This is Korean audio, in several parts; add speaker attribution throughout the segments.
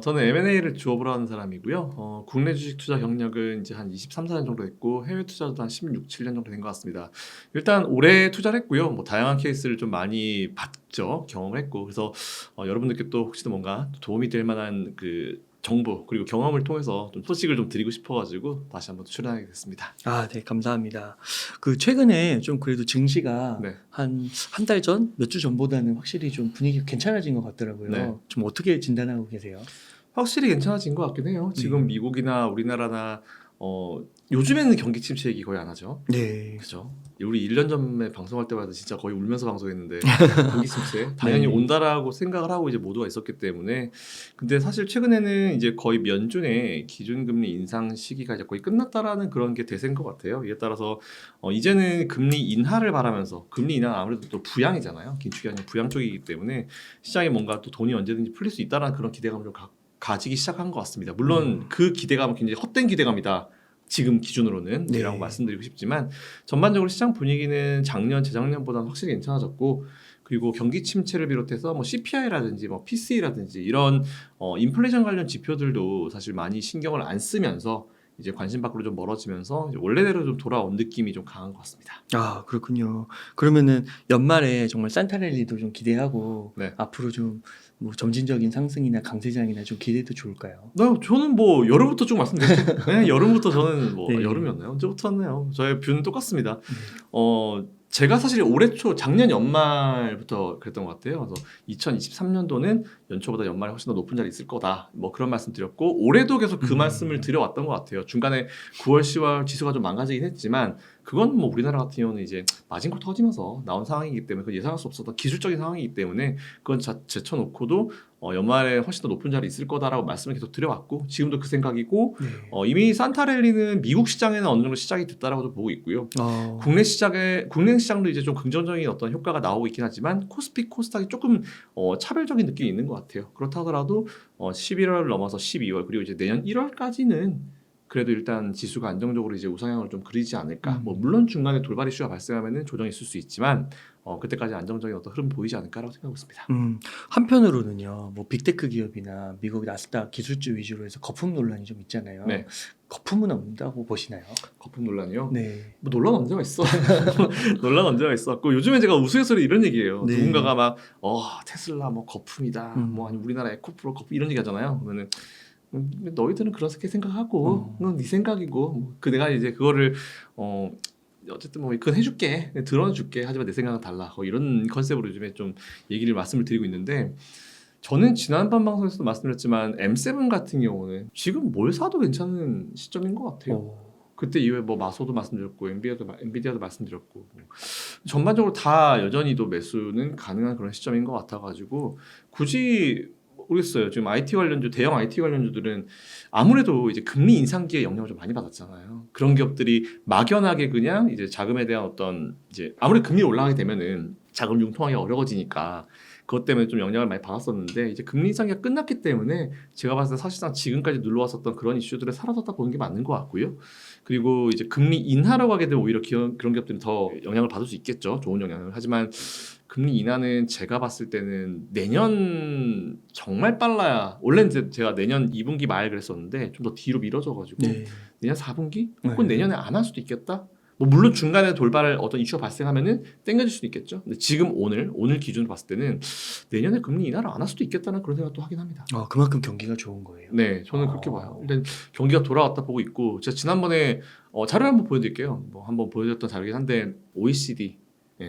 Speaker 1: 저는 M&A를 주업으로 하는 사람이고요. 국내 주식 투자 경력은 이제 한 23, 4년 정도 됐고 해외 투자도 한 16, 7년 정도 된 것 같습니다. 일단 올해 투자를 했고요. 뭐 다양한 케이스를 좀 많이 봤죠. 경험했고 그래서 여러분들께 또 혹시나 뭔가 도움이 될 만한 그 정보 그리고 경험을 통해서 좀 소식을 좀 드리고 싶어가지고 다시 한번 출연하게 됐습니다.
Speaker 2: 아, 네, 감사합니다. 그 최근에 좀 그래도 증시가
Speaker 1: 네.
Speaker 2: 한 달 전, 몇 주 전보다는 확실히 좀 분위기가 괜찮아진 것 같더라고요.
Speaker 1: 네.
Speaker 2: 좀 어떻게 진단하고 계세요?
Speaker 1: 확실히 괜찮아진 것 같긴 해요. 지금 미국이나 우리나라나 요즘에는 경기 침체 얘기 거의 안 하죠.
Speaker 2: 네.
Speaker 1: 그죠? 우리 1년 전에 방송할 때마다 진짜 거의 울면서 방송했는데 경기 침체 당연히
Speaker 2: 네.
Speaker 1: 온다라고 생각을 하고 이제 모두가 있었기 때문에 근데 사실 최근에는 이제 거의 연준의 기준금리 인상 시기가 이제 거의 끝났다라는 그런 게 대세인 것 같아요. 이에 따라서 이제는 금리 인하를 바라면서 금리 인하 아무래도 또 부양이잖아요. 긴축이 아니라 부양 쪽이기 때문에 시장에 뭔가 또 돈이 언제든지 풀릴 수 있다라는 그런 기대감을 좀 가지기 시작한 것 같습니다. 물론 그 기대감은 굉장히 헛된 기대감이다. 지금 기준으로는
Speaker 2: 네.
Speaker 1: 이라고 말씀드리고 싶지만 전반적으로 시장 분위기는 작년, 재작년보다는 확실히 괜찮아졌고 그리고 경기 침체를 비롯해서 뭐 CPI라든지 뭐 PC라든지 이런 인플레이션 관련 지표들도 사실 많이 신경을 안 쓰면서 이제 관심 밖으로 좀 멀어지면서 이제 원래대로 좀 돌아온 느낌이 좀 강한 것 같습니다.
Speaker 2: 아, 그렇군요. 그러면은 연말에 정말 산타랠리도 좀 기대하고
Speaker 1: 네.
Speaker 2: 앞으로 좀 뭐 점진적인 상승이나 강세장이나 좀 기대도 좋을까요?
Speaker 1: 저는 뭐 여름부터 쭉 말씀드렸죠. 네, 여름부터 저는 뭐
Speaker 2: 네.
Speaker 1: 여름이었나요? 언제부터였나요? 저의 뷰는 똑같습니다.
Speaker 2: 네.
Speaker 1: 제가 사실 올해 초 작년 연말부터 그랬던 것 같아요. 그래서 2023년도는 연초보다 연말에 훨씬 더 높은 자리 있을 거다. 뭐 그런 말씀 드렸고 올해도 계속 그 말씀을 드려왔던 것 같아요. 중간에 9월, 10월 지수가 좀 망가지긴 했지만 그건 뭐 우리나라 같은 경우는 이제 마진코 터지면서 나온 상황이기 때문에 그건 예상할 수 없었던 기술적인 상황이기 때문에 그건 제쳐놓고도 연말에 훨씬 더 높은 자리 있을 거다라고 말씀을 계속 드려왔고 지금도 그 생각이고
Speaker 2: 네.
Speaker 1: 이미 산타랠리는 미국 시장에는 어느 정도 시작이 됐다라고도 보고 있고요. 국내 시장도 이제 좀 긍정적인 어떤 효과가 나오고 있긴 하지만 코스피 코스닥이 조금 차별적인 느낌이 있는 것 같아요. 그렇다 하더라도 11월 넘어서 12월 그리고 이제 내년 1월까지는 그래도 일단 지수가 안정적으로 이제 우상향을 좀 그리지 않을까. 뭐 물론 중간에 돌발 이슈가 발생하면은 조정이 있을 수 있지만 그때까지 안정적인 어떤 흐름 보이지 않을까라고 생각하고 있습니다.
Speaker 2: 한편으로는요, 뭐 빅테크 기업이나 미국 나스닥 기술주 위주로 해서 거품 논란이 좀 있잖아요.
Speaker 1: 네.
Speaker 2: 거품은 없다고 보시나요?
Speaker 1: 거품 논란이요?
Speaker 2: 네.
Speaker 1: 뭐 논란 언제가 있어? 논란 언제가 있었고 요즘에 제가 우스갯소리 이런 얘기예요.
Speaker 2: 네.
Speaker 1: 누군가가 막 테슬라 뭐 거품이다, 뭐 아니 우리나라 에코프로 거품 이런 얘기 하잖아요. 그러면은 너희들은 그렇게 생각하고 그건 네 생각이고 그 내가 이제 그거를 어쨌든 뭐 그건 해줄게 드러내줄게 하지만 내 생각은 달라 이런 컨셉으로 요즘에 좀 말씀을 드리고 있는데 저는 지난번 방송에서도 말씀드렸지만 M7 같은 경우는 지금 뭘 사도 괜찮은 시점인 것 같아요. 그때 이후에 뭐 마소도 말씀드렸고 엔비디아도 말씀드렸고 전반적으로 다 여전히도 매수는 가능한 그런 시점인 것 같아가지고 굳이 모르겠어요. 지금 IT 관련주 대형 IT 관련주들은 아무래도 이제 금리 인상기에 영향을 좀 많이 받았잖아요. 그런 기업들이 막연하게 그냥 이제 자금에 대한 어떤 이제 아무리 금리 올라가게 되면은 자금 융통하기 어려워지니까 그것 때문에 좀 영향을 많이 받았었는데 이제 금리 인상기가 끝났기 때문에 제가 봤을 때 사실상 지금까지 눌러왔었던 그런 이슈들은 사라졌다 보는 게 맞는 것 같고요. 그리고 이제 금리 인하로 가게 되면 오히려 그런 기업들은 더 영향을 받을 수 있겠죠. 좋은 영향을. 하지만 금리 인하는 제가 봤을 때는 내년 정말 빨라야 원래는 제가 내년 2분기 말 그랬었는데 좀 더 뒤로 미뤄져가지고
Speaker 2: 네.
Speaker 1: 내년 4분기? 혹은
Speaker 2: 네.
Speaker 1: 내년에 안 할 수도 있겠다. 뭐 물론 중간에 돌발 어떤 이슈가 발생하면은 땡겨질 수도 있겠죠. 근데 지금 오늘 기준으로 봤을 때는 내년에 금리 인하를 안 할 수도 있겠다는 그런 생각도 하긴 합니다.
Speaker 2: 그만큼 경기가 좋은 거예요.
Speaker 1: 네, 저는 그렇게 봐요. 일단 경기가 돌아왔다 보고 있고 제가 지난번에 자료를 한번 보여드릴게요. 뭐 한번 보여드렸던 자료긴 한데 OECD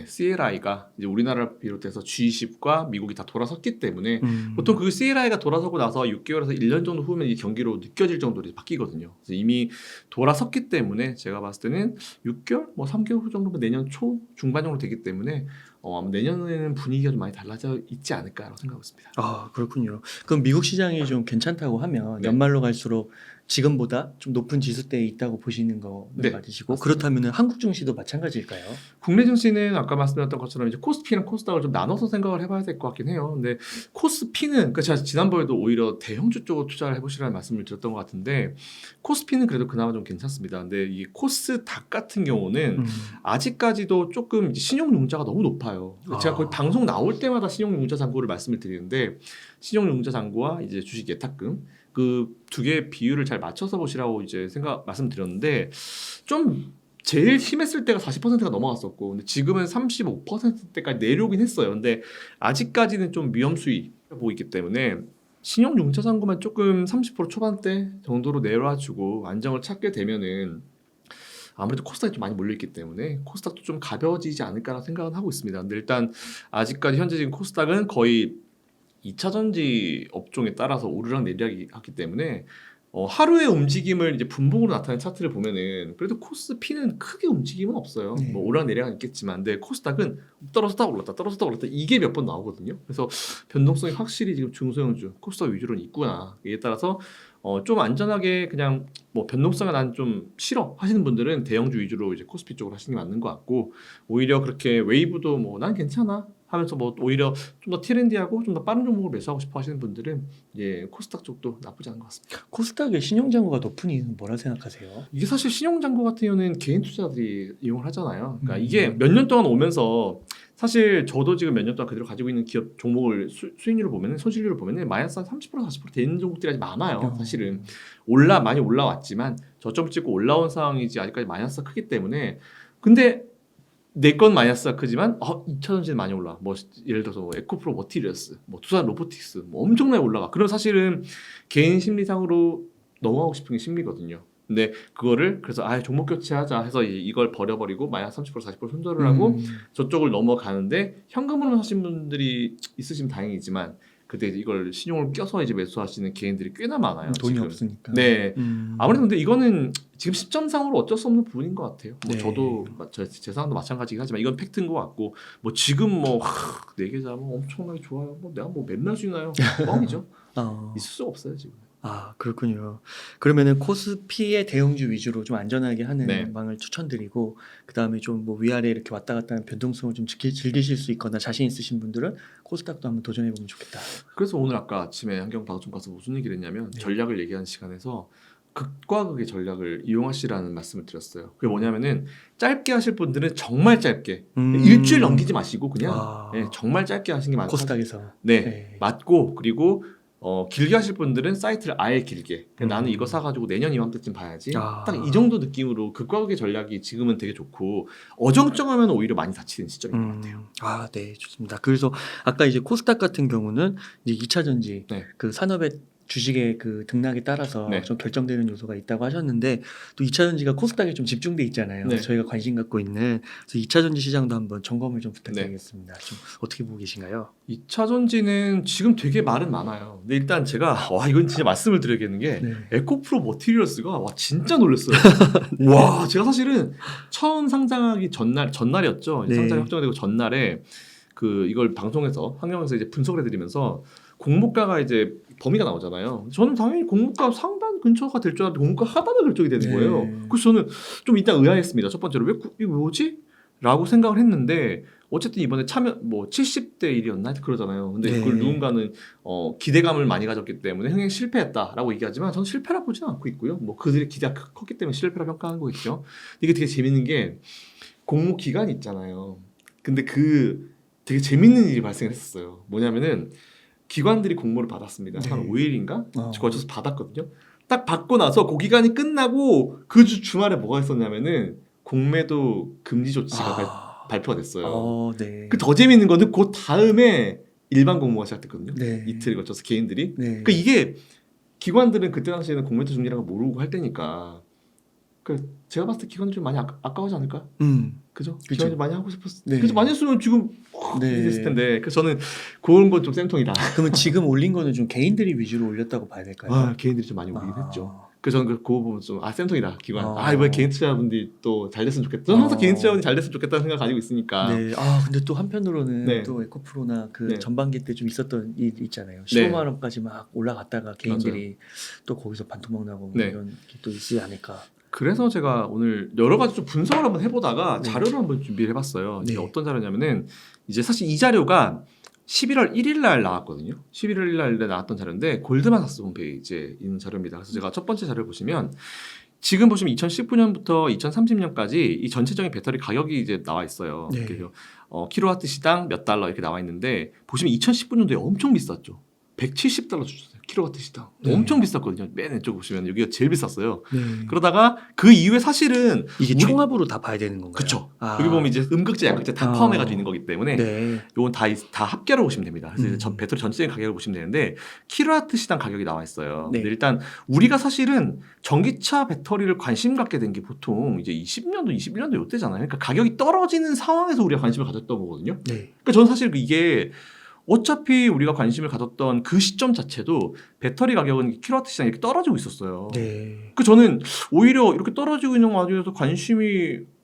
Speaker 1: CLI가 이제 우리나라를 비롯해서 G20과 미국이 다 돌아섰기 때문에 보통 그 CLI가 돌아서고 나서 6개월에서 1년 정도 후면 이 경기로 느껴질 정도로 바뀌거든요. 그래서 이미 돌아섰기 때문에 제가 봤을 때는 6개월, 뭐 3개월 후 정도면 내년 초 중반 정도 되기 때문에 아마 내년에는 분위기가 좀 많이 달라져 있지 않을까라고 생각하고 있습니다.
Speaker 2: 그렇군요. 그럼 미국 시장이 좀 괜찮다고 하면
Speaker 1: 네.
Speaker 2: 연말로 갈수록 지금보다 좀 높은 지수대에 있다고 보시는 거는
Speaker 1: 네,
Speaker 2: 맞으시고
Speaker 1: 맞습니다.
Speaker 2: 그렇다면 한국 증시도 마찬가지일까요?
Speaker 1: 국내 증시는 아까 말씀드렸던 것처럼 이제 코스피랑 코스닥을 좀 나눠서 생각을 해봐야 될 것 같긴 해요. 근데 코스피는 그러니까 제가 지난번에도 오히려 대형주 쪽으로 투자를 해보시라는 말씀을 드렸던 것 같은데 코스피는 그래도 그나마 좀 괜찮습니다. 근데 이 코스닥 같은 경우는 아직까지도 조금 이제 신용융자가 너무 높아요. 제가 거의 방송 나올 때마다 신용융자 잔고를 말씀을 드리는데 신용융자 잔고와 이제 주식 예탁금 그 두 개의 비율을 잘 맞춰서 보시라고 이제 말씀드렸는데 좀 제일 심했을 때가 40%가 넘어갔었고 근데 지금은 35%대까지 내려오긴 했어요. 근데 아직까지는 좀 위험수위 보고 있기 때문에 신용융자 잔고만 조금 30% 초반대 정도로 내려와주고 안정을 찾게 되면은 아무래도 코스닥이 좀 많이 몰려있기 때문에 코스닥도 좀 가벼워지지 않을까라는 생각은 하고 있습니다. 근데 일단 아직까지 현재 지금 코스닥은 거의 2차전지 업종에 따라서 오르락 내리락이 하기 때문에 하루의 움직임을 이제 분봉으로 나타낸 차트를 보면은 그래도 코스피는 크게 움직임은 없어요.
Speaker 2: 네.
Speaker 1: 뭐 오르락 내리락은 있겠지만, 근데 코스닥은 떨어졌다 올랐다 떨어졌다 올랐다 이게 몇 번 나오거든요. 그래서 변동성이 확실히 지금 중소형주 코스닥 위주로는 있구나. 이에 따라서 좀 안전하게 그냥 뭐 변동성이 난 좀 싫어 하시는 분들은 대형주 위주로 이제 코스피 쪽으로 하시는 게 맞는 것 같고 오히려 그렇게 웨이브도 뭐 난 괜찮아 하면서 뭐 오히려 좀 더 트렌디하고 좀 더 빠른 종목을 매수하고 싶어 하시는 분들은 예 코스닥 쪽도 나쁘지 않은 것 같습니다.
Speaker 2: 코스닥의 신용잔고가 높은 이유는 뭐라 생각하세요?
Speaker 1: 이게 사실 신용잔고 같은 경우는 개인 투자들이 이용을 하잖아요. 그러니까 이게 몇 년 동안 오면서 사실 저도 지금 몇 년 동안 그대로 가지고 있는 기업 종목을 수익률을 보면은 손실률을 보면은 마이너스 한 30% 40% 되는 종목들이 아직 많아요. 사실은 많이 올라왔지만 저점 찍고 올라온 상황이지 아직까지 마이너스가 크기 때문에 근데 내 건 마이너스가 크지만 2차전지는 많이 올라. 뭐 예를 들어서 뭐 에코프로 머티리얼스, 뭐 두산 로보틱스 뭐 엄청나게 올라가. 그럼 사실은 개인 심리상으로 넘어가고 싶은 게 심리거든요. 근데 그거를 그래서 종목 교체하자 해서 이걸 버려버리고 마이너스 30% 40% 손절을 하고 저쪽을 넘어가는데 현금으로 사신 분들이 있으시면 다행이지만 그때 이제 이걸 신용을 껴서 이제 매수하시는 개인들이 꽤나 많아요.
Speaker 2: 돈이
Speaker 1: 지금.
Speaker 2: 없으니까.
Speaker 1: 네. 아무래도 근데 이거는 지금 시점상으로 어쩔 수 없는 부분인 것 같아요. 뭐
Speaker 2: 네.
Speaker 1: 저도 제 상황도 마찬가지긴 하지만 이건 팩트인 것 같고 뭐 지금 뭐 네 계좌 뭐 엄청나게 좋아요. 뭐 내가 뭐 맨날 주나요? 뻥이죠. 있을 수가 없어요 지금.
Speaker 2: 그렇군요. 그러면은 코스피의 대형주 위주로 좀 안전하게 하는
Speaker 1: 네.
Speaker 2: 방을 추천드리고 그 다음에 좀 뭐 위아래 이렇게 왔다 갔다 하는 변동성을 좀 즐기실 수 있거나 자신 있으신 분들은 코스닥도 한번 도전해 보면 좋겠다.
Speaker 1: 그래서 오늘 아까 아침에 한경방송 가서 무슨 얘기를 했냐면
Speaker 2: 네.
Speaker 1: 전략을 얘기하는 시간에서 극과 극의 전략을 이용하시라는 말씀을 드렸어요. 그게 뭐냐면은 짧게 하실 분들은 정말 짧게 일주일 넘기지 마시고 그냥 정말 짧게 하시는 게 맞아요.
Speaker 2: 코스닥에서.
Speaker 1: 네, 맞고 그리고 길게 하실 분들은 사이트를 아예 길게 나는 이거 사가지고 내년 이맘때쯤 봐야지 딱 이 정도 느낌으로 극과 극의 전략이 지금은 되게 좋고 어정쩡하면 오히려 많이 다치는 시점인 것 같아요.
Speaker 2: 네, 좋습니다. 그래서 아까 이제 코스닥 같은 경우는 이제 2차전지
Speaker 1: 네.
Speaker 2: 그 산업의 주식의 그 등락에 따라서
Speaker 1: 네.
Speaker 2: 좀 결정되는 요소가 있다고 하셨는데 또 2차전지가 코스닥에 좀 집중돼 있잖아요.
Speaker 1: 네.
Speaker 2: 저희가 관심 갖고 있는 그래서 2차전지 시장도 한번 점검을 좀 부탁드리겠습니다. 좀 어떻게 보고 계신가요?
Speaker 1: 2차전지는 지금 되게 말은 많아요. 근데 일단 제가 이건 진짜 말씀을 드려야겠는 게 에코프로 머티리얼스가 진짜 놀랐어요. 와 제가 사실은 처음 상장하기 전날이었죠.
Speaker 2: 네.
Speaker 1: 상장이 확정되고 전날에 이걸 방송에서 환경에서 이제 분석을 해드리면서 공모가가 이제 범위가 나오잖아요. 저는 당연히 공모가 상단 근처가 될 줄 알았는데 공모가 하단에 결정이 되는 거예요. 그래서 저는 좀 이따 의아했습니다. 첫 번째로 이거 뭐지? 라고 생각을 했는데 어쨌든 이번에 참여 뭐 70대 1이었나 그러잖아요. 근데 그걸 누군가는 기대감을 많이 가졌기 때문에 흥행 실패했다라고 얘기하지만 저는 실패라 보지는 않고 있고요. 뭐 그들의 기대가 컸기 때문에 실패라 평가하는 거겠죠. 이게 되게 재밌는 게 공모 기간이 있잖아요. 근데 되게 재밌는 일이 발생했었어요. 뭐냐면은 기관들이 공모를 받았습니다. 한 5일인가 거쳐서 받았거든요. 딱 받고 나서 그 기간이 끝나고 그 주말에 뭐가 있었냐면은 공매도 금지 조치가 발표가 됐어요.
Speaker 2: 네.
Speaker 1: 더 재밌는 거는 그 다음에 일반 공모가 시작됐거든요.
Speaker 2: 네.
Speaker 1: 이틀 거쳐서 개인들이.
Speaker 2: 네.
Speaker 1: 그러니까 이게 기관들은 그때 당시에는 공매도 중지라는 걸 모르고 할 때니까. 제가 봤을 때 기관이 좀 많이 아까워하지 않을까? 그죠? 기관이 많이 하고 싶었어. 그죠? 많이 했으면 지금 이랬을 텐데. 그래서 저는 그런 건 좀 쌤통이다.
Speaker 2: 그러면 지금 올린 거는 좀 개인들이 위주로 올렸다고 봐야 될까요?
Speaker 1: 개인들이 좀 많이 올리긴 했죠. 그 저는 그거 보면 좀 쌤통이다 기관.
Speaker 2: 아.
Speaker 1: 이번에 개인 투자분들이 또 잘 됐으면 좋겠다. 저는 항상 개인 투자분이 잘 됐으면 좋겠다는 생각 가지고 있으니까.
Speaker 2: 네. 근데 또 한편으로는
Speaker 1: 네.
Speaker 2: 또 에코프로나 그
Speaker 1: 네.
Speaker 2: 전반기 때 좀 있었던 일 있잖아요.
Speaker 1: 네.
Speaker 2: 15만 원까지 막 올라갔다가 개인들이 또 거기서 반토막 나고 뭐
Speaker 1: 네.
Speaker 2: 이런 게 또 있지 않을까.
Speaker 1: 그래서 제가 오늘 여러 가지 좀 분석을 한번 해보다가
Speaker 2: 네.
Speaker 1: 자료를 한번 준비를 해봤어요. 이게
Speaker 2: 네.
Speaker 1: 어떤 자료냐면은 이제 사실 이 자료가 11월 1일 날 나왔거든요. 11월 1일 날 나왔던 자료인데 골드만삭스 홈페이지에 있는 자료입니다. 그래서 제가 첫 번째 자료를 보시면 지금 보시면 2019년부터 2030년까지 이 전체적인 배터리 가격이 이제 나와 있어요.
Speaker 2: 네.
Speaker 1: 그래서 킬로와트 시당 몇 달러 이렇게 나와 있는데 보시면 2019년도에 엄청 비쌌죠. 170달러 주셨어요. 킬로와트 시당.
Speaker 2: 네.
Speaker 1: 엄청 비쌌거든요. 맨 왼쪽 보시면 여기가 제일 비쌌어요.
Speaker 2: 네.
Speaker 1: 그러다가 그 이후에 사실은
Speaker 2: 이게
Speaker 1: 우리-
Speaker 2: 총합으로 다 봐야 되는 건가요?
Speaker 1: 그쵸.
Speaker 2: 아.
Speaker 1: 여기 보면 이제 음극재, 양극재 다
Speaker 2: 아.
Speaker 1: 포함해가지고 있는 거기 때문에
Speaker 2: 네.
Speaker 1: 요건 다 합계로 보시면 됩니다. 그래서 이제
Speaker 2: 음.
Speaker 1: 전 배터리 전체적인 가격을 보시면 되는데 킬로와트 시당 가격이 나와 있어요.
Speaker 2: 네.
Speaker 1: 근데 일단 우리가 사실은 전기차 배터리를 관심 갖게 된 게 보통 이제 20년도, 21년도 이때잖아요. 그러니까 가격이 떨어지는 상황에서 우리가 관심을 가졌던 거거든요.
Speaker 2: 네.
Speaker 1: 그러니까 저는 사실 이게 어차피 우리가 관심을 가졌던 그 시점 자체도 배터리 가격은 킬로와트 시장이 이렇게 떨어지고 있었어요.
Speaker 2: 네.
Speaker 1: 그 저는 오히려 이렇게 떨어지고 있는 와중에서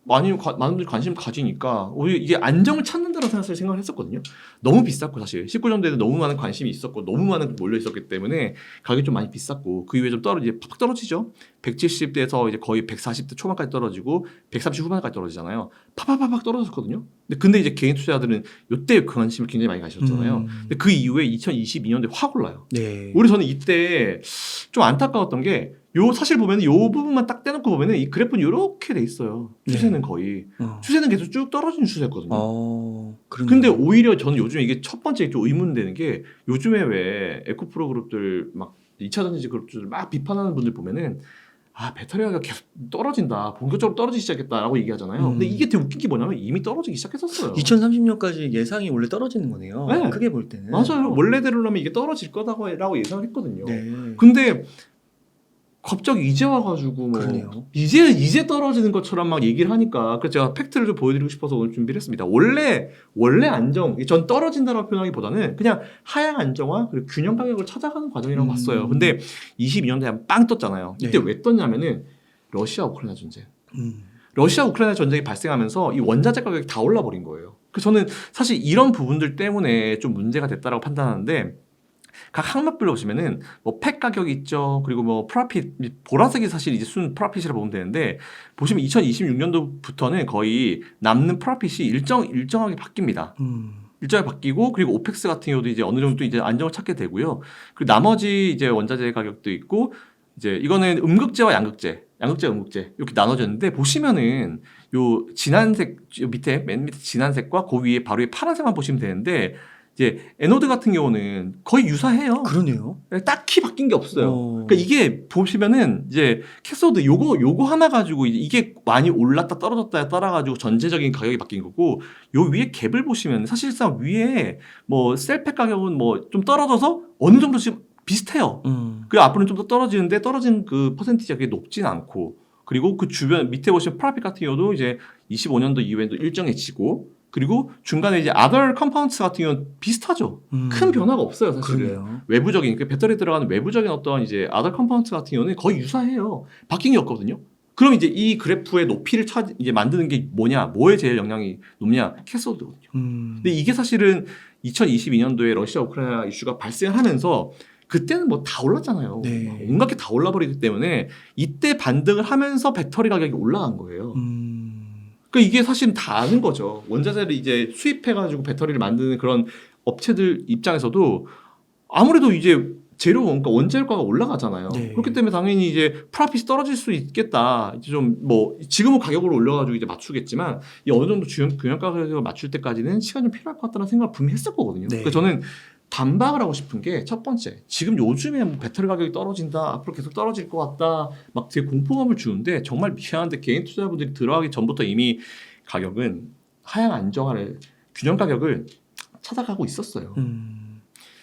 Speaker 1: 많은 분들이 관심 가지니까 오히려 이게 안정을 찾는다는 생각을 했었거든요. 너무 비쌌고 사실 19년도에는 너무 많은 관심이 있었고 너무 많은 몰려 있었기 때문에 가격이 좀 많이 비쌌고 그 이후에 좀 팍 떨어지죠. 170대에서 이제 거의 140대 초반까지 떨어지고 130 후반까지 떨어지잖아요. 팍팍팍 떨어졌거든요. 근데 이제 개인 투자자들은 이때 그 관심을 굉장히 많이 가졌잖아요. 근데 그 이후에 2022년도에 확 올라요.
Speaker 2: 네.
Speaker 1: 오히려 저는 이때 좀 안타까웠던 게 사실 보면 요 부분만 딱 떼놓고 보면은 이 그래프는 이렇게 돼 있어요. 추세는 거의 추세는 계속 쭉 떨어지는 추세였거든요.
Speaker 2: 그런가요?
Speaker 1: 근데 오히려 저는 요즘에 이게 첫 번째 좀 의문되는 게 요즘에 왜 에코프로 그룹들 막 2차 전지 그룹들 막 비판하는 분들 보면은 배터리 가격 계속 떨어진다. 본격적으로 떨어지기 시작했다라고 얘기하잖아요. 근데 이게 되게 웃긴 게 뭐냐면 이미 떨어지기 시작했었어요.
Speaker 2: 2030년까지 예상이 원래 떨어지는 거네요.
Speaker 1: 네.
Speaker 2: 크게 볼 때는.
Speaker 1: 맞아요. 원래대로라면 이게 떨어질 거다라고 예상을 했거든요.
Speaker 2: 네.
Speaker 1: 근데 갑자기 이제 와가지고 뭐
Speaker 2: 그러네요.
Speaker 1: 이제 떨어지는 것처럼 막 얘기를 하니까 그래서 제가 팩트를 좀 보여드리고 싶어서 오늘 준비를 했습니다. 원래 안정, 전 떨어진다라고 표현하기보다는 그냥 하향 안정화 그리고 균형 가격을 찾아가는 과정이라고 봤어요. 근데 22년도에 빵 떴잖아요. 이때
Speaker 2: 네.
Speaker 1: 왜 떴냐면은 러시아 우크라이나 전쟁.
Speaker 2: 음.
Speaker 1: 러시아 우크라이나 전쟁이 발생하면서 이 원자재 가격이 다 올라 버린 거예요. 그래서 저는 사실 이런 부분들 때문에 좀 문제가 됐다라고 판단하는데. 각 항목별로 보시면은 뭐 팩 가격이 있죠. 그리고 뭐 프라핏 보라색이 사실 이제 순 프라핏이라고 보면 되는데 보시면 2026년도부터는 거의 남는 프라핏이 일정하게 바뀝니다. 일정하게 바뀌고 그리고 오펙스 같은 경우도 이제 어느 정도 이제 안정을 찾게 되고요. 그리고 나머지 이제 원자재 가격도 있고 이제 이거는 음극재와 양극재, 음극재 이렇게 나눠졌는데 보시면은 요 진한색 맨 밑에 진한색과 그 위에 바로 위에 파란색만 보시면 되는데. 이제 에노드 같은 경우는 거의 유사해요.
Speaker 2: 그러네요.
Speaker 1: 딱히 바뀐 게 없어요. 그러니까 이게 보시면은 이제 캐소드 요거 하나 가지고 이게 많이 올랐다 떨어졌다 따라가지고 전체적인 가격이 바뀐 거고 요 위에 갭을 보시면 사실상 위에 뭐 셀팩 가격은 뭐 좀 떨어져서 어느 정도 지금 비슷해요. 그 앞으로는 좀 더 떨어지는데 떨어진 그 퍼센티지가 그게 높진 않고 그리고 그 주변 밑에 보시면 프라핏 같은 경우도 이제 25년도 이후에도 일정해지고 그리고 중간에 이제 other compounds 같은 경우는 비슷하죠. 큰 변화가 없어요, 사실은.
Speaker 2: 그러네요.
Speaker 1: 외부적인 그 배터리에 들어가는 외부적인 어떤 이제 other compounds 같은 경우는 거의 유사해요. 바뀐 게 없거든요. 그럼 이제 이 그래프의 높이를 이제 만드는 게 뭐냐? 뭐에 제일 영향이 높냐? 캐소드거든요. 근데 이게 사실은 2022년도에 러시아 우크라이나 이슈가 발생하면서 그때는 뭐 다 올랐잖아요.
Speaker 2: 네.
Speaker 1: 온갖 게 다 올라버리기 때문에 이때 반등을 하면서 배터리 가격이 올라간 거예요. 그러니까 이게 사실은 다 아는 거죠. 원자재를 이제 수입해가지고 배터리를 만드는 그런 업체들 입장에서도 아무래도 이제 재료 그러니까 원재료가가 올라가잖아요.
Speaker 2: 네.
Speaker 1: 그렇기 때문에 당연히 이제 프라핏이 떨어질 수 있겠다. 이제 좀 뭐 지금은 가격을 올려가지고 이제 맞추겠지만 이 어느 정도 균형 가격을 맞출 때까지는 시간이 좀 필요할 것 같다는 생각을 분명히 했을 거거든요.
Speaker 2: 네.
Speaker 1: 그러니까 저는 반박을 하고 싶은 게 첫 번째, 지금 요즘에 뭐 배터리 가격이 떨어진다, 앞으로 계속 떨어질 것 같다, 막 되게 공포감을 주는데 정말 미안한데 개인 투자자분들이 들어가기 전부터 이미 가격은 하향 안정화를 균형 가격을 찾아가고 있었어요.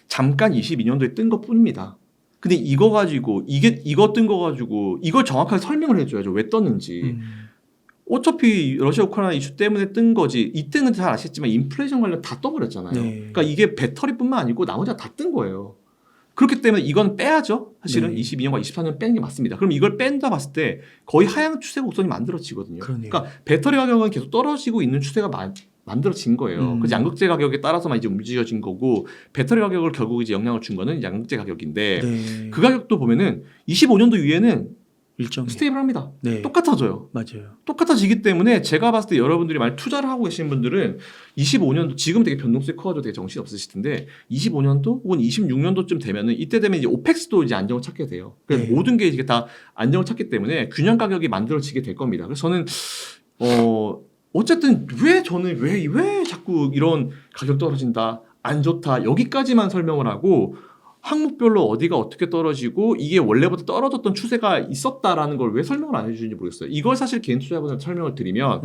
Speaker 1: 잠깐 22년도에 뜬 것뿐입니다. 근데 이거 가지고 이거 뜬 거 가지고 이걸 정확하게 설명을 해줘야죠. 왜 떴는지. 어차피 러시아 우크라이나 이슈 때문에 뜬 거지. 이때는 잘 아시겠지만 인플레이션 관련 다 떠버렸잖아요.
Speaker 2: 네.
Speaker 1: 그러니까 이게 배터리뿐만 아니고 나머지가 다 뜬 거예요. 그렇기 때문에 이건 빼야죠. 사실은
Speaker 2: 네.
Speaker 1: 22년과 24년 빼는 게 맞습니다. 그럼 이걸 뺀다 봤을 때 거의 하향 추세 곡선이 만들어지거든요.
Speaker 2: 그러네요.
Speaker 1: 그러니까 배터리 가격은 계속 떨어지고 있는 추세가 만들어진 거예요. 그래서 양극재 가격에 따라서만 이제 움직여진 거고 배터리 가격을 결국 이제 영향을 준 거는 양극재 가격인데
Speaker 2: 네.
Speaker 1: 그 가격도 보면은 25년도 이후에는
Speaker 2: 일정이
Speaker 1: 스테이블합니다.
Speaker 2: 네.
Speaker 1: 똑같아져요.
Speaker 2: 맞아요.
Speaker 1: 똑같아지기 때문에 제가 봤을 때 여러분들이 많이 투자를 하고 계시는 분들은 25년도 지금 되게 변동성이 커가지고 되게 정신 없으실 텐데 25년도 혹은 26년도쯤 되면은 이때 되면 이제 오펙스도 이제 안정을 찾게 돼요. 그래서
Speaker 2: 네.
Speaker 1: 모든 게 이게 다 안정을 찾기 때문에 균형 가격이 만들어지게 될 겁니다. 그래서 저는 어쨌든 저는 왜 자꾸 이런 가격 떨어진다 안 좋다 여기까지만 설명을 하고 항목별로 어디가 어떻게 떨어지고 이게 원래부터 떨어졌던 추세가 있었다라는 걸 왜 설명을 안 해주는지 모르겠어요. 이걸 사실 개인 투자자분한테 설명을 드리면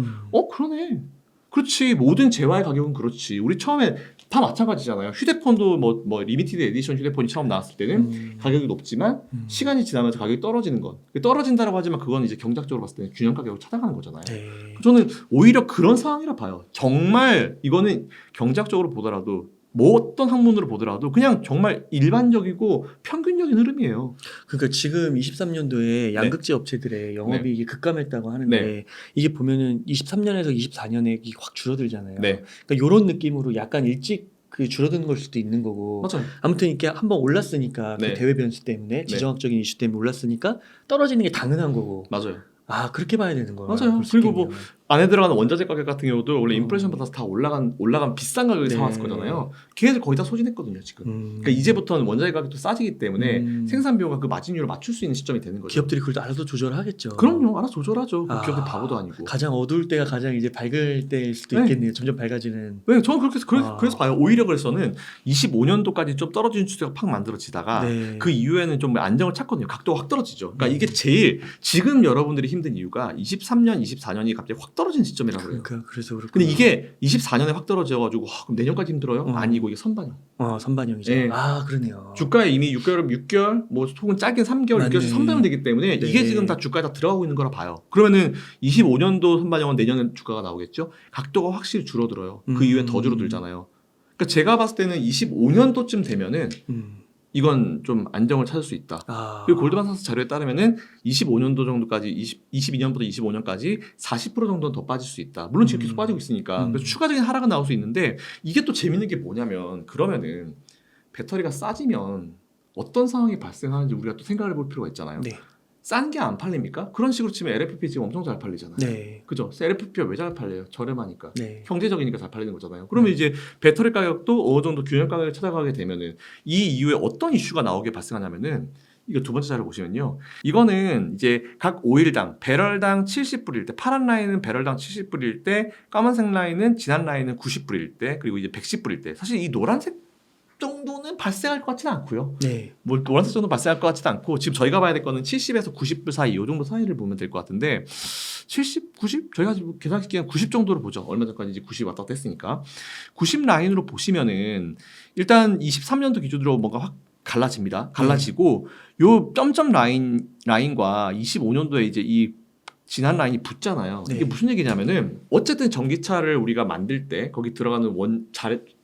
Speaker 1: 그러네. 그렇지. 모든 재화의 가격은 그렇지. 우리 처음에 다 마찬가지잖아요. 휴대폰도 뭐 리미티드 에디션 휴대폰이 처음 나왔을 때는 가격이 높지만 시간이 지나면서 가격이 떨어지는 것. 떨어진다라고 하지만 그건 이제 경작적으로 봤을 때는 균형 가격으로 찾아가는 거잖아요.
Speaker 2: 네.
Speaker 1: 저는 오히려 그런 상황이라 봐요. 정말 이거는 경작적으로 보더라도 뭐 어떤 학문으로 보더라도 그냥 정말 일반적이고 평균적인 흐름이에요.
Speaker 2: 그러니까 지금 23년도에 양극재 업체들의 영업이익이 급감했다고 하는데
Speaker 1: 네.
Speaker 2: 이게 보면은 23년에서 24년에 확 줄어들잖아요.
Speaker 1: 네.
Speaker 2: 그러니까 이런 느낌으로 약간 일찍 그 줄어드는 걸 수도 있는 거고.
Speaker 1: 맞아요.
Speaker 2: 아무튼 이렇게 한번 올랐으니까
Speaker 1: 네.
Speaker 2: 그 대외 변수 때문에 지정학적인 이슈 때문에 올랐으니까 떨어지는 게 당연한 거고.
Speaker 1: 맞아요.
Speaker 2: 아 그렇게 봐야 되는 거야.
Speaker 1: 맞아요. 그리고 뭐 안에 들어가는 원자재 가격 같은 경우도 원래 인플레이션 받아서 다 올라간 비싼 가격에
Speaker 2: 네.
Speaker 1: 사왔을 거잖아요. 걔네들 거의 다 소진했거든요 지금. 그러니까 이제부터는 원자재 가격도 싸지기 때문에 생산 비용과 그 마진율을 맞출 수 있는 시점이 되는 거죠.
Speaker 2: 기업들이 그걸 알아서 조절하겠죠.
Speaker 1: 그럼요, 알아서 조절하죠. 기업들 바보도 아니고.
Speaker 2: 가장 어두울 때가 가장 이제 밝을 때일 수도
Speaker 1: 네.
Speaker 2: 있겠네요. 점점 밝아지는.
Speaker 1: 네, 저는 그래서 봐요. 오히려 그래서는 25년도까지 좀 떨어지는 추세가 팍 만들어지다가
Speaker 2: 네.
Speaker 1: 그 이후에는 좀 안정을 찾거든요. 각도가 확 떨어지죠. 그러니까 이게 제일 지금 여러분들이 힘든 이유가 23년, 24년이 갑자기 확 떨어지는 시점이라고 그래요.
Speaker 2: 그러니까 그래서 그렇구나.
Speaker 1: 근데 이게 24년에 확 떨어져가지고 그럼 내년까지 힘들어요? 아니고 이게 선반영.
Speaker 2: 선반영이죠.
Speaker 1: 네.
Speaker 2: 아 그러네요.
Speaker 1: 주가에 이미 6개월, 뭐 혹은 짧게는 3개월, 6개월씩 선반영되기 때문에
Speaker 2: 네.
Speaker 1: 이게 지금 다 주가에 다 들어가고 있는 거라 봐요. 그러면은 25년도 선반영은 내년에 주가가 나오겠죠? 각도가 확실히 줄어들어요. 그 이후에 더 줄어들잖아요. 그러니까 제가 봤을 때는 25년도쯤 되면은 이건 좀 안정을 찾을 수 있다. 그리고 골드만삭스 자료에 따르면은 25년도 정도까지 22년부터 25년까지 40% 정도는 더 빠질 수 있다. 물론 지금 계속 빠지고 있으니까 그래서 추가적인 하락은 나올 수 있는데 이게 또 재밌는 게 뭐냐면 그러면은 배터리가 싸지면 어떤 상황이 발생하는지 우리가 또 생각을 해볼 필요가 있잖아요.
Speaker 2: 네.
Speaker 1: 싼 게 안 팔립니까? 그런 식으로 치면 LFP 지금 엄청 잘 팔리잖아요.
Speaker 2: 네.
Speaker 1: 그죠? LFP가 왜 잘 팔려요? 저렴하니까.
Speaker 2: 네.
Speaker 1: 경제적이니까 잘 팔리는 거잖아요. 그러면 이제 배터리 가격도 어느 정도 균형 가격을 찾아가게 되면은 이 이후에 어떤 이슈가 나오게 발생하냐면은 이거 두 번째 자료 보시면요. 이거는 이제 각 오일당 배럴당 70불일 때 파란 라인은 배럴당 70불일 때 까만색 라인은 진한 라인은 90불일 때 그리고 이제 110불일 때 사실 이 노란색 정도는 발생할 것 같지는 않고요.
Speaker 2: 네.
Speaker 1: 뭐 노란색 정도 발생할 것 같지도 않고 지금 저희가 봐야 될 거는 70에서 90불 사이 이 정도 사이를 보면 될 것 같은데 70, 90 저희가 지금 계산기기는 90 정도로 보죠. 얼마 전까지 이제 90 왔다 갔다 했으니까 90 라인으로 보시면은 일단 23년도 기준으로 뭔가 확 갈라집니다. 갈라지고 요 점점 라인과 25년도에 이제 이 진한 라인이 붙잖아요.
Speaker 2: 네.
Speaker 1: 이게 무슨 얘기냐면은 어쨌든 전기차를 우리가 만들 때 거기 들어가는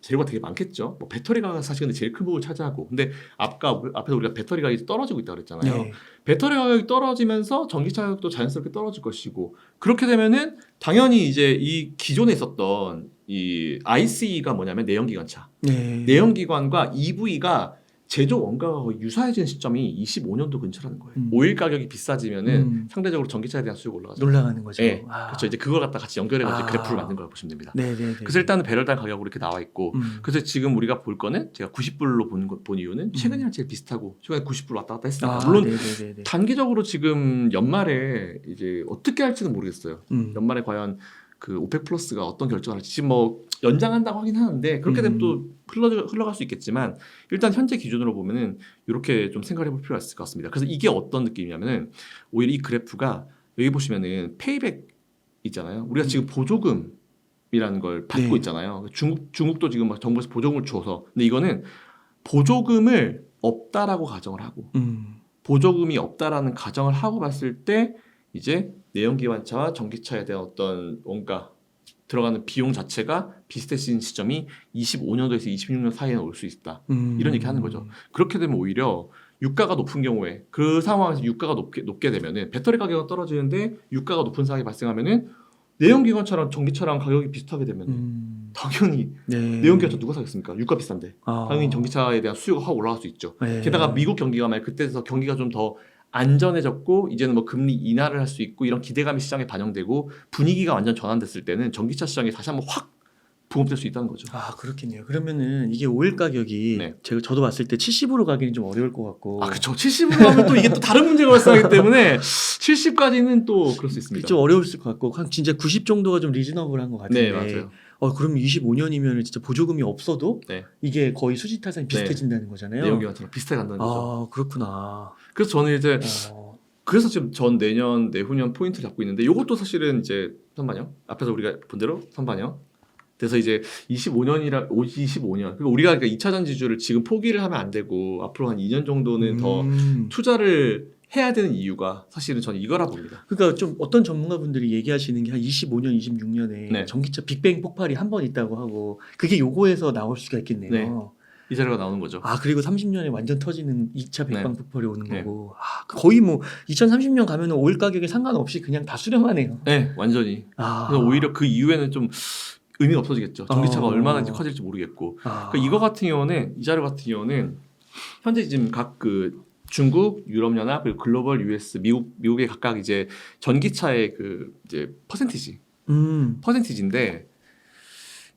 Speaker 1: 재료가 되게 많겠죠. 뭐 배터리가 사실 근데 제일 큰 부분을 차지하고 근데 앞에서 우리가 배터리 가격이 떨어지고 있다고 그랬잖아요.
Speaker 2: 네.
Speaker 1: 배터리 가격이 떨어지면서 전기차 가격도 자연스럽게 떨어질 것이고 그렇게 되면은 당연히 이제 이 기존에 있었던 이 ICE가 뭐냐면 내연기관차.
Speaker 2: 네.
Speaker 1: 내연기관과 EV가 제조 원가가 거의 유사해지는 시점이 25년도 근처라는 거예요. 오일 가격이 비싸지면은 상대적으로 전기차에 대한 수요가 올라가죠.
Speaker 2: 올라가는 거죠.
Speaker 1: 네. 그렇죠. 이제 그걸 갖다 같이 연결해가지고 그래프를 만든 걸 보시면 됩니다.
Speaker 2: 네.
Speaker 1: 그래서 일단은 배럴당 가격으로 이렇게 나와 있고 그래서 지금 우리가 볼 거는 제가 90불로 본 이유는 최근이랑 제일 비슷하고 최근에 90불 왔다 갔다 했으니까 물론 단기적으로 지금 연말에 이제 어떻게 할지는 모르겠어요. 연말에 과연 그 오펙 플러스가 어떤 결정을 할지 지금 뭐 연장한다고 하긴 하는데 그렇게 되면 또 흘러갈 수 있겠지만 일단 현재 기준으로 보면은 이렇게 좀 생각을 해볼 필요가 있을 것 같습니다. 그래서 이게 어떤 느낌이냐면은 오히려 이 그래프가 여기 보시면은 페이백 있잖아요. 우리가 지금 보조금이라는 걸 받고 있잖아요. 중국도 지금 막 정부에서 보조금을 줘서 근데 이거는 보조금을 없다라고 가정을 하고 보조금이 없다라는 가정을 하고 봤을 때 이제 내연기관차와 전기차에 대한 어떤 원가 들어가는 비용 자체가 비슷해진 시점이 25년도에서 26년 사이에 올 수 있다. 이런 얘기 하는 거죠. 그렇게 되면 오히려 유가가 높은 경우에 그 상황에서 유가가 높게 되면은 배터리 가격은 떨어지는데 유가가 높은 상황이 발생하면은 내연기관차랑 전기차랑 가격이 비슷하게 되면 당연히
Speaker 2: 네.
Speaker 1: 내연기관차 누가 사겠습니까? 유가 비싼데
Speaker 2: 아.
Speaker 1: 당연히 전기차에 대한 수요가 확 올라갈 수 있죠.
Speaker 2: 네.
Speaker 1: 게다가 미국 경기가 만약 그때에서 경기가 좀 더 안전해졌고 이제는 뭐 금리 인하를 할 수 있고 이런 기대감이 시장에 반영되고 분위기가 완전 전환됐을 때는 전기차 시장이 다시 한번 확 붐업될 수 있다는 거죠.
Speaker 2: 아 그렇겠네요. 그러면은 이게 오일 가격이
Speaker 1: 네.
Speaker 2: 저도 봤을 때 70으로 가기는 좀 어려울 것 같고.
Speaker 1: 아 그렇죠. 70으로 가면 또 이게 또 다른 문제가 발생하기 때문에 70까지는 또 그럴 수 있습니다.
Speaker 2: 좀 어려울 것 같고 한 진짜 90 정도가 좀 리즈너블한 것 같은데.
Speaker 1: 네 맞아요.
Speaker 2: 그럼 25년이면 진짜 보조금이 없어도
Speaker 1: 네.
Speaker 2: 이게 거의 수지 타산이 비슷해진다는 거잖아요.
Speaker 1: 내연기관차랑 비슷하게 간다는 거죠.
Speaker 2: 아 그렇구나.
Speaker 1: 그래서 저는 이제
Speaker 2: 어.
Speaker 1: 그래서 지금 전 내년 내후년 포인트를 잡고 있는데 이것도 사실은 이제 선반영 앞에서 우리가 본 대로 선반영 그래서 이제 25년 그러니까 우리가 2차 전지주를 지금 포기를 하면 안 되고 앞으로 한 2년 정도는 더 투자를 해야 되는 이유가 사실은 저는 이거라 봅니다.
Speaker 2: 그러니까 좀 어떤 전문가분들이 얘기하시는 게 한 25년, 26년에
Speaker 1: 네.
Speaker 2: 전기차 빅뱅 폭발이 한 번 있다고 하고 그게 요거에서 나올 수가 있겠네요.
Speaker 1: 네. 이 자료가 나오는 거죠.
Speaker 2: 아 그리고 30년에 완전 터지는 2차 백방 폭발이 오는
Speaker 1: 네.
Speaker 2: 거고 거의 뭐 2030년 가면은 오일 가격에 상관없이 그냥 다 수렴하네요.
Speaker 1: 네, 완전히. 그래서 오히려 그 이후에는 좀 의미가 없어지겠죠. 전기차가 얼마나 이제 커질지 모르겠고. 그러니까 이거 같은 경우는 이 자료 같은 경우는 현재 지금 각 그 중국, 유럽연합 그리고 글로벌 US, 미국의 각각 이제 전기차의 그 이제 퍼센티지인데